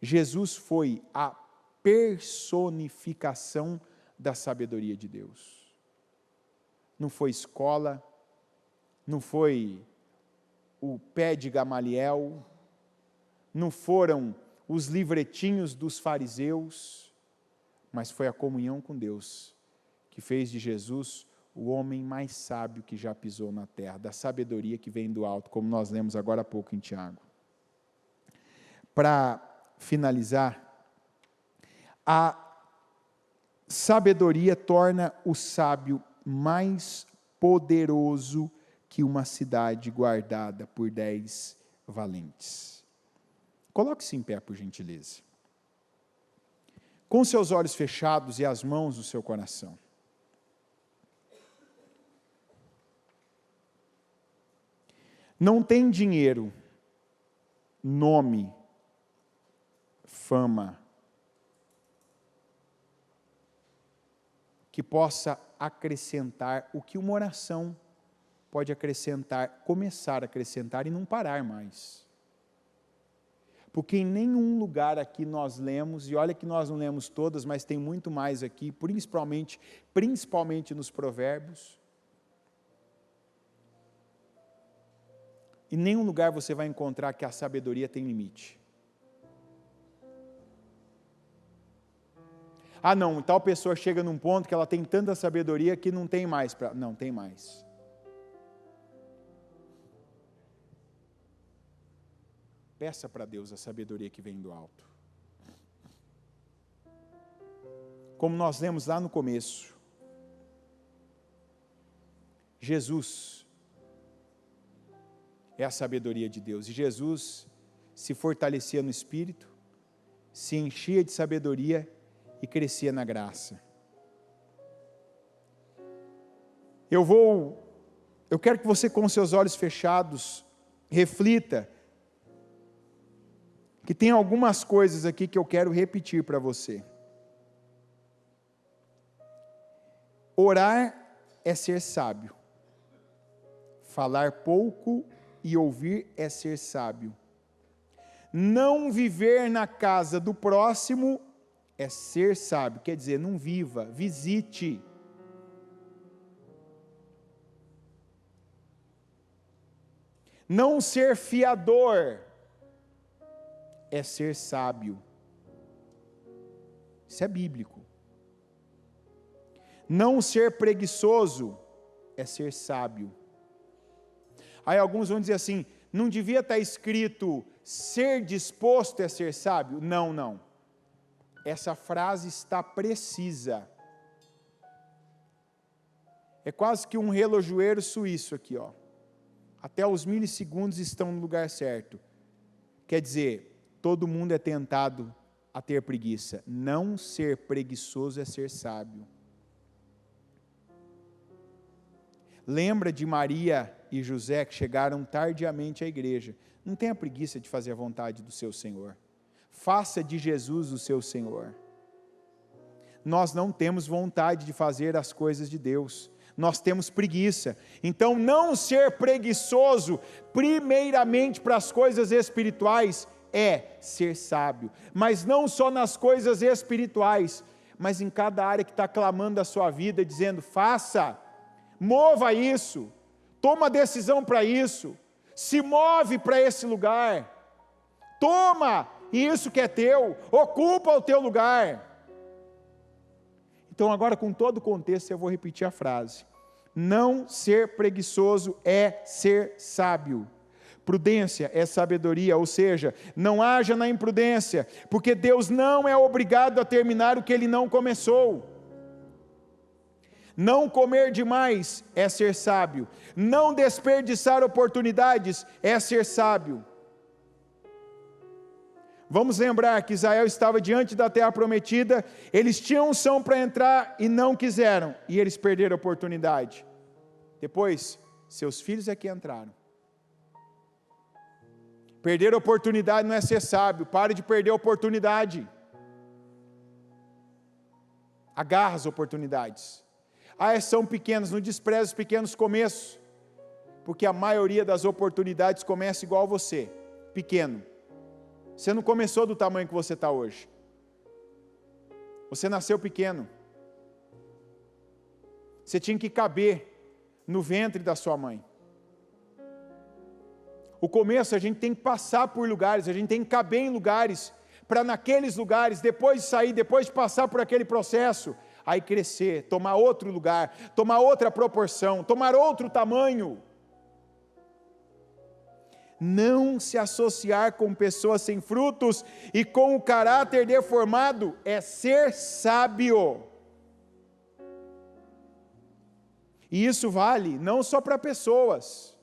Jesus foi a personificação da sabedoria de Deus. Não foi escola, não foi o pé de Gamaliel, não foram os livretinhos dos fariseus, mas foi a comunhão com Deus que fez de Jesus o homem mais sábio que já pisou na terra, da sabedoria que vem do alto, como nós lemos agora há pouco em Tiago. Para finalizar, a sabedoria torna o sábio mais poderoso que uma cidade guardada por 10 valentes. Coloque-se em pé, por gentileza. Com seus olhos fechados e as mãos no seu coração. Não tem dinheiro, nome, fama, que possa acrescentar o que uma oração pode acrescentar, começar a acrescentar e não parar mais. Porque em nenhum lugar aqui nós lemos, e olha que nós não lemos todas, mas tem muito mais aqui, principalmente nos provérbios. Em nenhum lugar você vai encontrar que a sabedoria tem limite. Ah não, tal pessoa chega num ponto que ela tem tanta sabedoria que não tem mais. Não, tem mais. Peça para Deus a sabedoria que vem do alto. Como nós lemos lá no começo, Jesus é a sabedoria de Deus. E Jesus se fortalecia no Espírito, se enchia de sabedoria e crescia na graça. Eu quero que você, com seus olhos fechados, reflita que tem algumas coisas aqui que eu quero repetir para você. Orar é ser sábio. Falar pouco e ouvir é ser sábio. Não viver na casa do próximo é ser sábio. Quer dizer, não viva, visite. Não ser fiador é ser sábio. Isso é bíblico. Não ser preguiçoso é ser sábio. Aí alguns vão dizer assim, não devia estar escrito ser disposto é ser sábio? Não, não. essa frase está precisa. É quase que um relojoeiro suíço aqui, ó. Até os milissegundos estão no lugar certo. Quer dizer, todo mundo é tentado a ter preguiça. Não ser preguiçoso é ser sábio. Lembra de Maria e José que chegaram tardiamente à igreja. Não tenha preguiça de fazer a vontade do seu Senhor. Faça de Jesus o seu Senhor. Nós não temos vontade de fazer as coisas de Deus. Nós temos preguiça. Então, não ser preguiçoso, primeiramente para as coisas espirituais, é ser sábio. Mas não só nas coisas espirituais, mas em cada área que está clamando a sua vida, dizendo, faça, mova isso, toma decisão para isso, se move para esse lugar, toma isso que é teu, ocupa o teu lugar. Então agora com todo o contexto eu vou repetir a frase. Não ser preguiçoso é ser sábio. Prudência é sabedoria, ou seja, não haja na imprudência, porque Deus não é obrigado a terminar o que Ele não começou. Não comer demais é ser sábio. Não desperdiçar oportunidades é ser sábio. Vamos lembrar que Israel estava diante da terra prometida, eles tinham unção para entrar e não quiseram, e eles perderam a oportunidade. Depois, seus filhos é que entraram. Perder a oportunidade não é ser sábio, pare de perder a oportunidade. Agarra as oportunidades. São pequenas, não despreze os pequenos começos, porque a maioria das oportunidades começa igual você, pequeno. Você não começou do tamanho que você está hoje. Você nasceu pequeno. Você tinha que caber no ventre da sua mãe. O começo a gente tem que passar por lugares, a gente tem que caber em lugares, para naqueles lugares, depois de sair, depois de passar por aquele processo, aí crescer, tomar outro lugar, tomar outra proporção, tomar outro tamanho. Não se associar com pessoas sem frutos e com o caráter deformado é ser sábio. E isso vale não só para pessoas.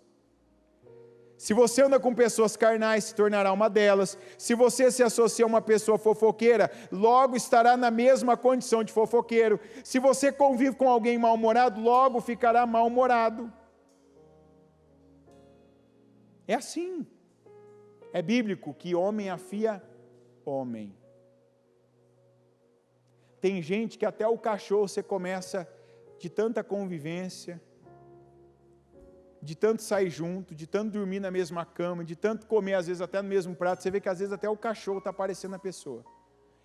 Se você anda com pessoas carnais, se tornará uma delas. Se você se associa a uma pessoa fofoqueira, logo estará na mesma condição de fofoqueiro. Se você convive com alguém mal-humorado, logo ficará mal-humorado. É assim. É bíblico que homem afia homem. Tem gente que até o cachorro você começa de tanta convivência, de tanto sair junto, de tanto dormir na mesma cama, de tanto comer às vezes até no mesmo prato, você vê que às vezes até o cachorro está parecendo a pessoa.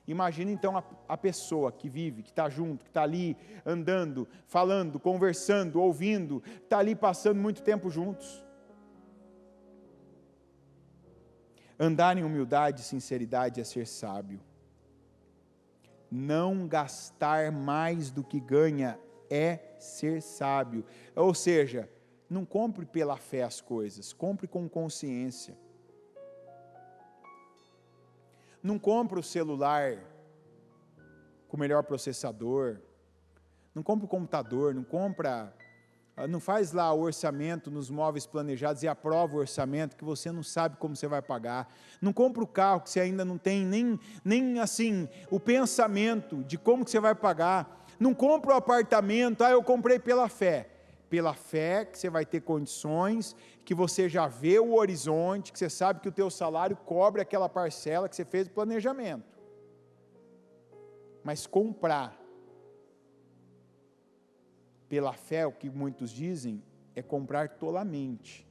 Imagina então a pessoa que vive, que está junto, que está ali andando, falando, conversando, ouvindo, está ali passando muito tempo juntos. Andar em humildade e sinceridade é ser sábio. Não gastar mais do que ganha é ser sábio. Ou seja, não compre pela fé as coisas, compre com consciência. Não compre o celular com o melhor processador, não compre o computador, não faz lá o orçamento nos móveis planejados e aprova o orçamento que você não sabe como você vai pagar. Não compra o carro que você ainda não tem nem assim o pensamento de como que você vai pagar. Não compra o apartamento, eu comprei pela fé. Pela fé que você vai ter condições, que você já vê o horizonte, que você sabe que o teu salário cobre aquela parcela que você fez o planejamento. Mas comprar pela fé, o que muitos dizem, é comprar tolamente.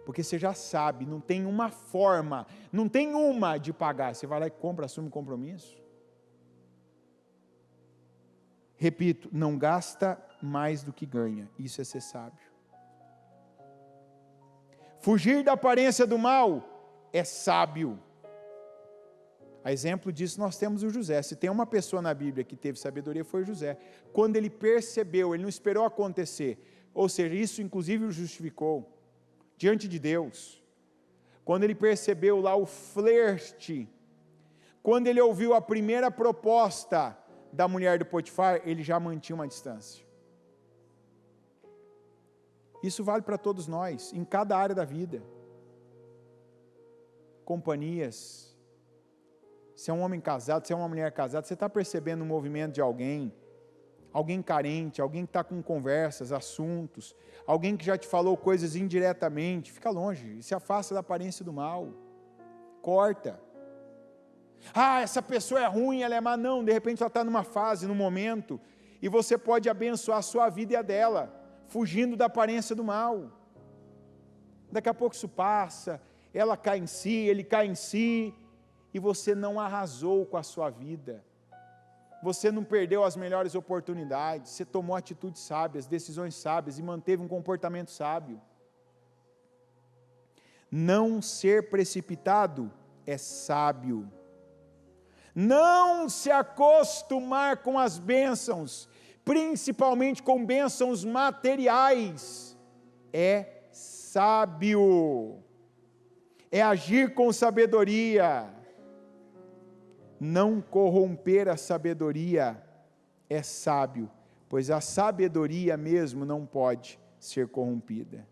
Porque você já sabe, não tem uma forma, não tem uma de pagar. Você vai lá e compra, assume compromisso. Repito, não gasta mais do que ganha. Isso é ser sábio. Fugir da aparência do mal é sábio. A exemplo disso nós temos o José. Se tem uma pessoa na Bíblia que teve sabedoria, foi o José. Quando ele percebeu, ele não esperou acontecer, ou seja, isso inclusive o justificou diante de Deus. Quando ele percebeu lá o flerte quando ele ouviu a primeira proposta da mulher do Potifar, ele já mantinha uma distância. Isso vale para todos nós, em cada área da vida. Companhias, se é um homem casado, se é uma mulher casada, você está percebendo o movimento de alguém carente, alguém que está com conversas, assuntos, alguém que já te falou coisas indiretamente, fica longe, se afasta da aparência do mal, corta. Essa pessoa é ruim, ela é má. Não, de repente ela está numa fase, num momento, e você pode abençoar a sua vida e a dela, fugindo da aparência do mal. Daqui a pouco isso passa, ela cai em si, ele cai em si, e você não arrasou com a sua vida, você não perdeu as melhores oportunidades, você tomou atitudes sábias, decisões sábias, e manteve um comportamento sábio. Não ser precipitado é sábio. Não se acostumar com as bênçãos, principalmente com bênçãos materiais, é sábio. É agir com sabedoria. Não corromper a sabedoria é sábio, pois a sabedoria mesmo não pode ser corrompida.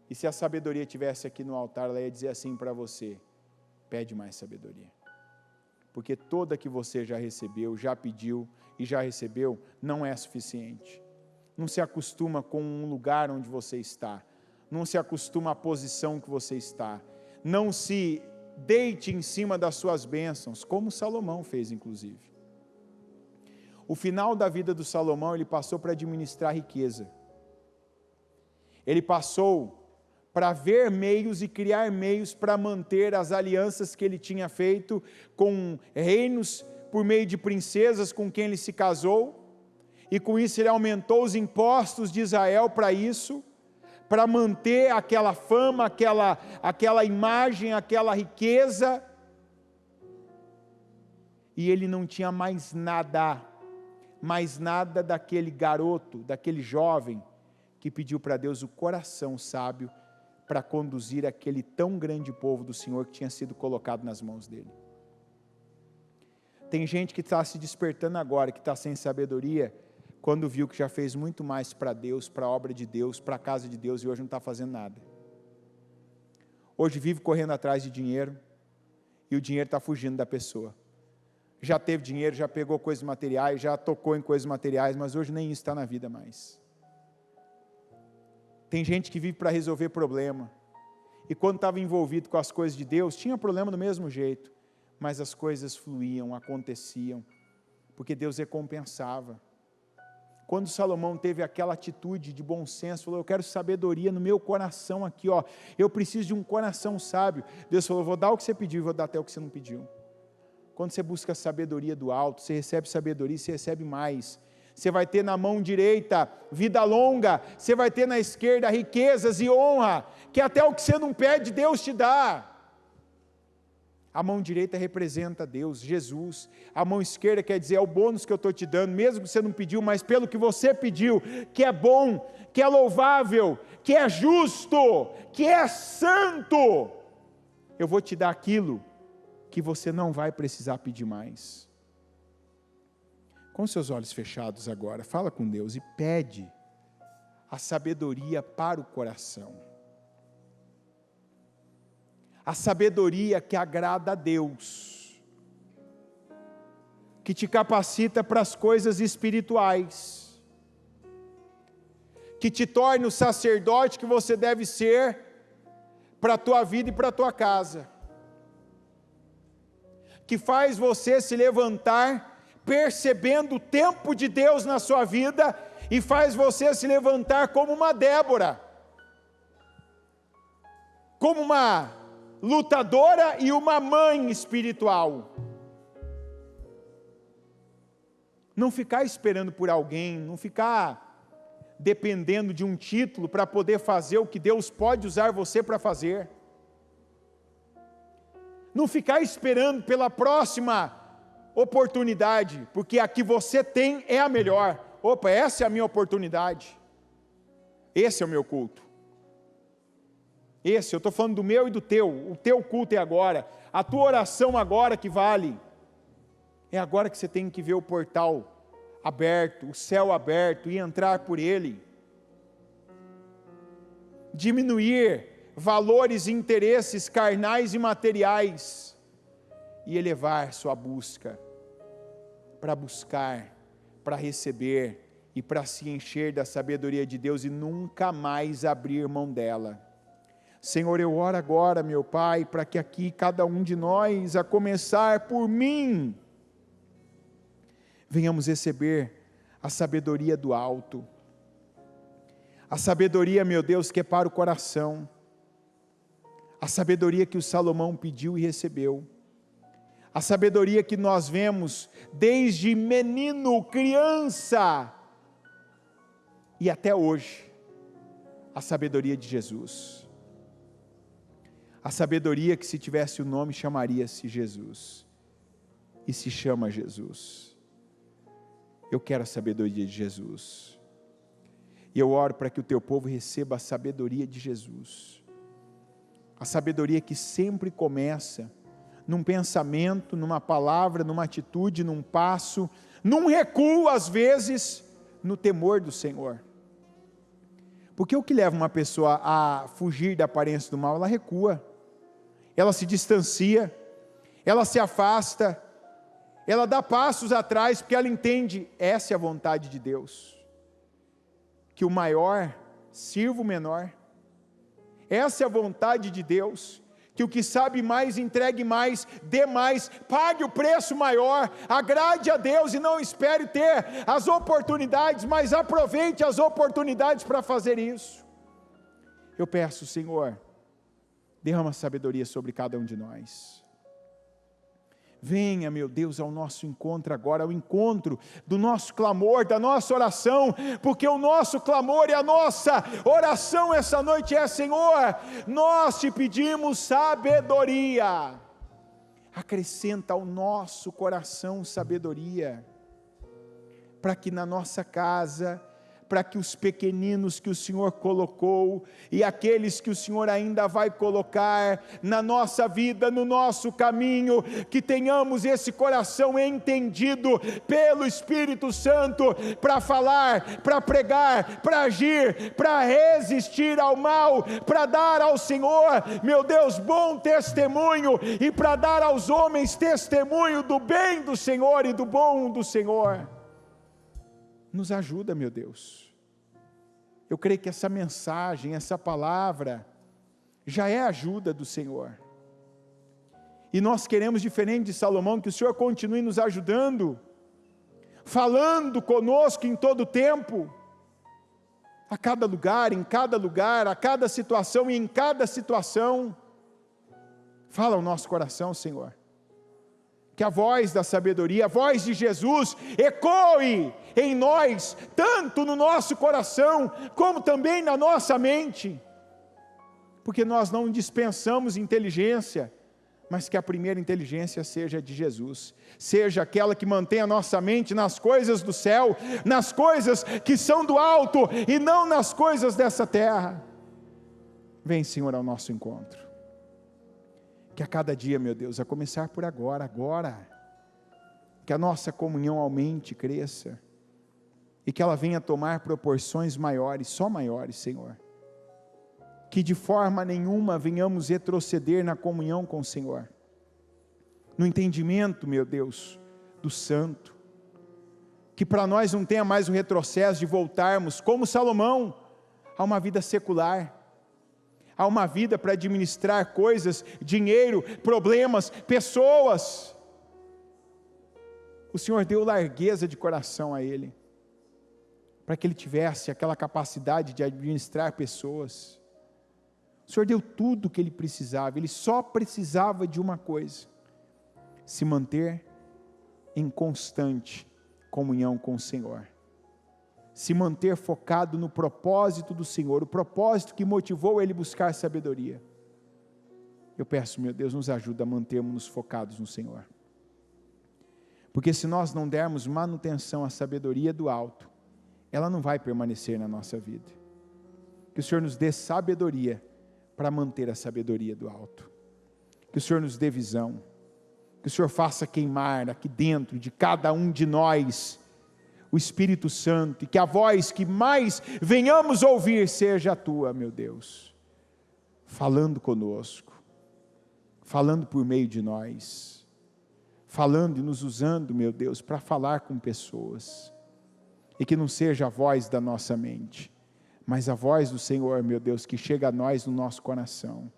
E se a sabedoria estivesse aqui no altar, ela ia dizer assim para você: pede mais sabedoria, porque toda que você já recebeu, já pediu e já recebeu, não é suficiente. Não se acostuma com um lugar onde você está, não se acostuma à posição que você está, não se deite em cima das suas bênçãos, como Salomão fez inclusive. O final da vida do Salomão, ele passou para administrar riqueza, ele passou para ver meios e criar meios para manter as alianças que ele tinha feito com reinos, por meio de princesas com quem ele se casou, e com isso ele aumentou os impostos de Israel para isso, para manter aquela fama, aquela imagem, aquela riqueza, e ele não tinha mais nada daquele garoto, daquele jovem, que pediu para Deus o coração sábio, para conduzir aquele tão grande povo do Senhor que tinha sido colocado nas mãos dele. Tem gente que está se despertando agora, que está sem sabedoria, quando viu que já fez muito mais para Deus, para a obra de Deus, para a casa de Deus, e hoje não está fazendo nada. Hoje vive correndo atrás de dinheiro, e o dinheiro está fugindo da pessoa. Já teve dinheiro, já pegou coisas materiais, já tocou em coisas materiais, mas hoje nem isso está na vida mais. Tem gente que vive para resolver problema, e quando estava envolvido com as coisas de Deus, tinha problema do mesmo jeito, mas as coisas fluíam, aconteciam, porque Deus recompensava. Quando Salomão teve aquela atitude de bom senso, falou: eu quero sabedoria no meu coração aqui, eu preciso de um coração sábio. Deus falou: vou dar o que você pediu, vou dar até o que você não pediu. Quando você busca sabedoria do alto, você recebe sabedoria, você recebe mais. Você vai ter na mão direita vida longa, você vai ter na esquerda riquezas e honra, que até o que você não pede, Deus te dá. A mão direita representa Deus, Jesus. A mão esquerda quer dizer, é o bônus que eu estou te dando, mesmo que você não pediu, mas pelo que você pediu, que é bom, que é louvável, que é justo, que é santo, eu vou te dar aquilo que você não vai precisar pedir mais. Com seus olhos fechados agora, fala com Deus e pede a sabedoria para o coração. A sabedoria que agrada a Deus, que te capacita para as coisas espirituais, que te torne o sacerdote que você deve ser para a tua vida e para a tua casa, que faz você se levantar percebendo o tempo de Deus na sua vida e faz você se levantar como uma Débora, como uma lutadora e uma mãe espiritual. Não ficar esperando por alguém, não ficar dependendo de um título para poder fazer o que Deus pode usar você para fazer. Não ficar esperando pela próxima oportunidade, porque a que você tem é a melhor. Opa, essa é a minha oportunidade. Esse é o meu culto. esse, eu estou falando do meu e do teu, o teu culto é agora, a tua oração agora que vale, é agora que você tem que ver o portal aberto, o céu aberto e entrar por ele, diminuir valores e interesses carnais e materiais, e elevar sua busca, para buscar, para receber, e para se encher da sabedoria de Deus, e nunca mais abrir mão dela. Senhor, eu oro agora, meu Pai, para que aqui cada um de nós, a começar por mim, venhamos receber a sabedoria do alto, a sabedoria, meu Deus, que é para o coração, a sabedoria que o Salomão pediu e recebeu, a sabedoria que nós vemos desde menino, criança, e até hoje, a sabedoria de Jesus, a sabedoria que se tivesse o nome chamaria-se Jesus, e se chama Jesus. Eu quero a sabedoria de Jesus, e eu oro para que o teu povo receba a sabedoria de Jesus, a sabedoria que sempre começa num pensamento, numa palavra, numa atitude, num passo, num recuo às vezes, no temor do Senhor. Porque o que leva uma pessoa a fugir da aparência do mal? Ela recua, ela se distancia, ela se afasta, ela dá passos atrás, porque ela entende, essa é a vontade de Deus, que o maior sirva o menor, essa é a vontade de Deus, que o que sabe mais, entregue mais, dê mais, pague o preço maior, agrade a Deus e não espere ter as oportunidades, mas aproveite as oportunidades para fazer isso. Eu peço, Senhor, derrama sabedoria sobre cada um de nós. Venha, meu Deus, ao nosso encontro agora, ao encontro do nosso clamor, da nossa oração, porque o nosso clamor e a nossa oração essa noite é: Senhor, nós te pedimos sabedoria, acrescenta ao nosso coração sabedoria, para que na nossa casa, para que os pequeninos que o Senhor colocou, e aqueles que o Senhor ainda vai colocar na nossa vida, no nosso caminho, que tenhamos esse coração entendido pelo Espírito Santo, para falar, para pregar, para agir, para resistir ao mal, para dar ao Senhor, meu Deus, bom testemunho, e para dar aos homens testemunho do bem do Senhor e do bom do Senhor. Nos ajuda, meu Deus. Eu creio que essa mensagem, essa palavra, já é ajuda do Senhor. E nós queremos, diferente de Salomão, que o Senhor continue nos ajudando, falando conosco em todo tempo, a cada lugar, em cada lugar, a cada situação e em cada situação. Fala ao nosso coração, Senhor. Que a voz da sabedoria, a voz de Jesus, ecoe em nós, tanto no nosso coração, como também na nossa mente, porque nós não dispensamos inteligência, mas que a primeira inteligência seja de Jesus, seja aquela que mantém a nossa mente nas coisas do céu, nas coisas que são do alto, e não nas coisas dessa terra. Vem, Senhor, ao nosso encontro. Que a cada dia, meu Deus, a começar por agora, que a nossa comunhão aumente, cresça, e que ela venha tomar proporções maiores, só maiores, Senhor. Que de forma nenhuma venhamos retroceder na comunhão com o Senhor, no entendimento, meu Deus, do santo, que para nós não tenha mais o retrocesso de voltarmos, como Salomão, a uma vida secular, a uma vida para administrar coisas, dinheiro, problemas, pessoas. O Senhor deu largueza de coração a ele, para que ele tivesse aquela capacidade de administrar pessoas. O Senhor deu tudo o que ele precisava, ele só precisava de uma coisa: se manter em constante comunhão com o Senhor, se manter focado no propósito do Senhor, o propósito que motivou ele buscar sabedoria. Eu peço, meu Deus, nos ajuda a mantermos-nos focados no Senhor, porque se nós não dermos manutenção à sabedoria do alto, ela não vai permanecer na nossa vida. Que o Senhor nos dê sabedoria para manter a sabedoria do alto. Que o Senhor nos dê visão, que o Senhor faça queimar aqui dentro de cada um de nós o Espírito Santo, e que a voz que mais venhamos ouvir seja a tua, meu Deus, falando conosco, falando por meio de nós, falando e nos usando, meu Deus, para falar com pessoas, e que não seja a voz da nossa mente, mas a voz do Senhor, meu Deus, que chega a nós no nosso coração,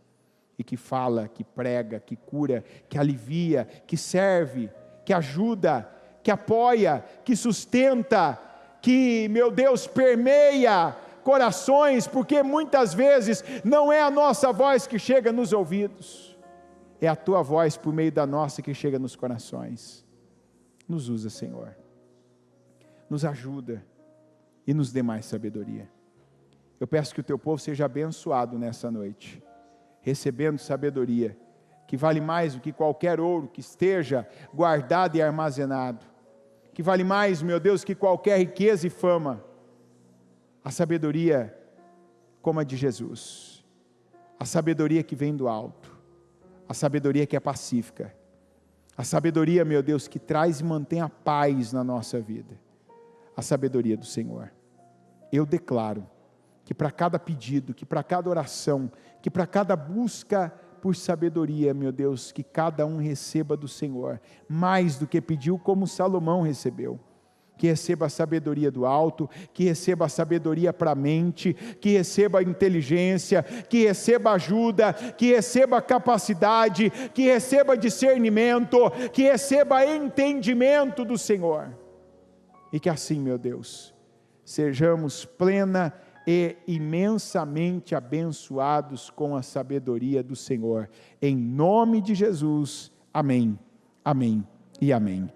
e que fala, que prega, que cura, que alivia, que serve, que ajuda, que apoia, que sustenta, que, meu Deus, permeia corações, porque muitas vezes não é a nossa voz que chega nos ouvidos, é a tua voz por meio da nossa que chega nos corações. Nos usa, Senhor, nos ajuda e nos dê mais sabedoria. Eu peço que o teu povo seja abençoado nessa noite, recebendo sabedoria, que vale mais do que qualquer ouro que esteja guardado e armazenado, que vale mais, meu Deus, que qualquer riqueza e fama, a sabedoria como a de Jesus, a sabedoria que vem do alto, a sabedoria que é pacífica, a sabedoria, meu Deus, que traz e mantém a paz na nossa vida, a sabedoria do Senhor. Eu declaro que para cada pedido, que para cada oração, que para cada busca por sabedoria, meu Deus, que cada um receba do Senhor, mais do que pediu, como Salomão recebeu, que receba a sabedoria do alto, que receba a sabedoria para a mente, que receba a inteligência, que receba ajuda, que receba capacidade, que receba discernimento, que receba entendimento do Senhor, e que assim, meu Deus, sejamos plena e imensamente abençoados com a sabedoria do Senhor, em nome de Jesus, amém, amém e amém.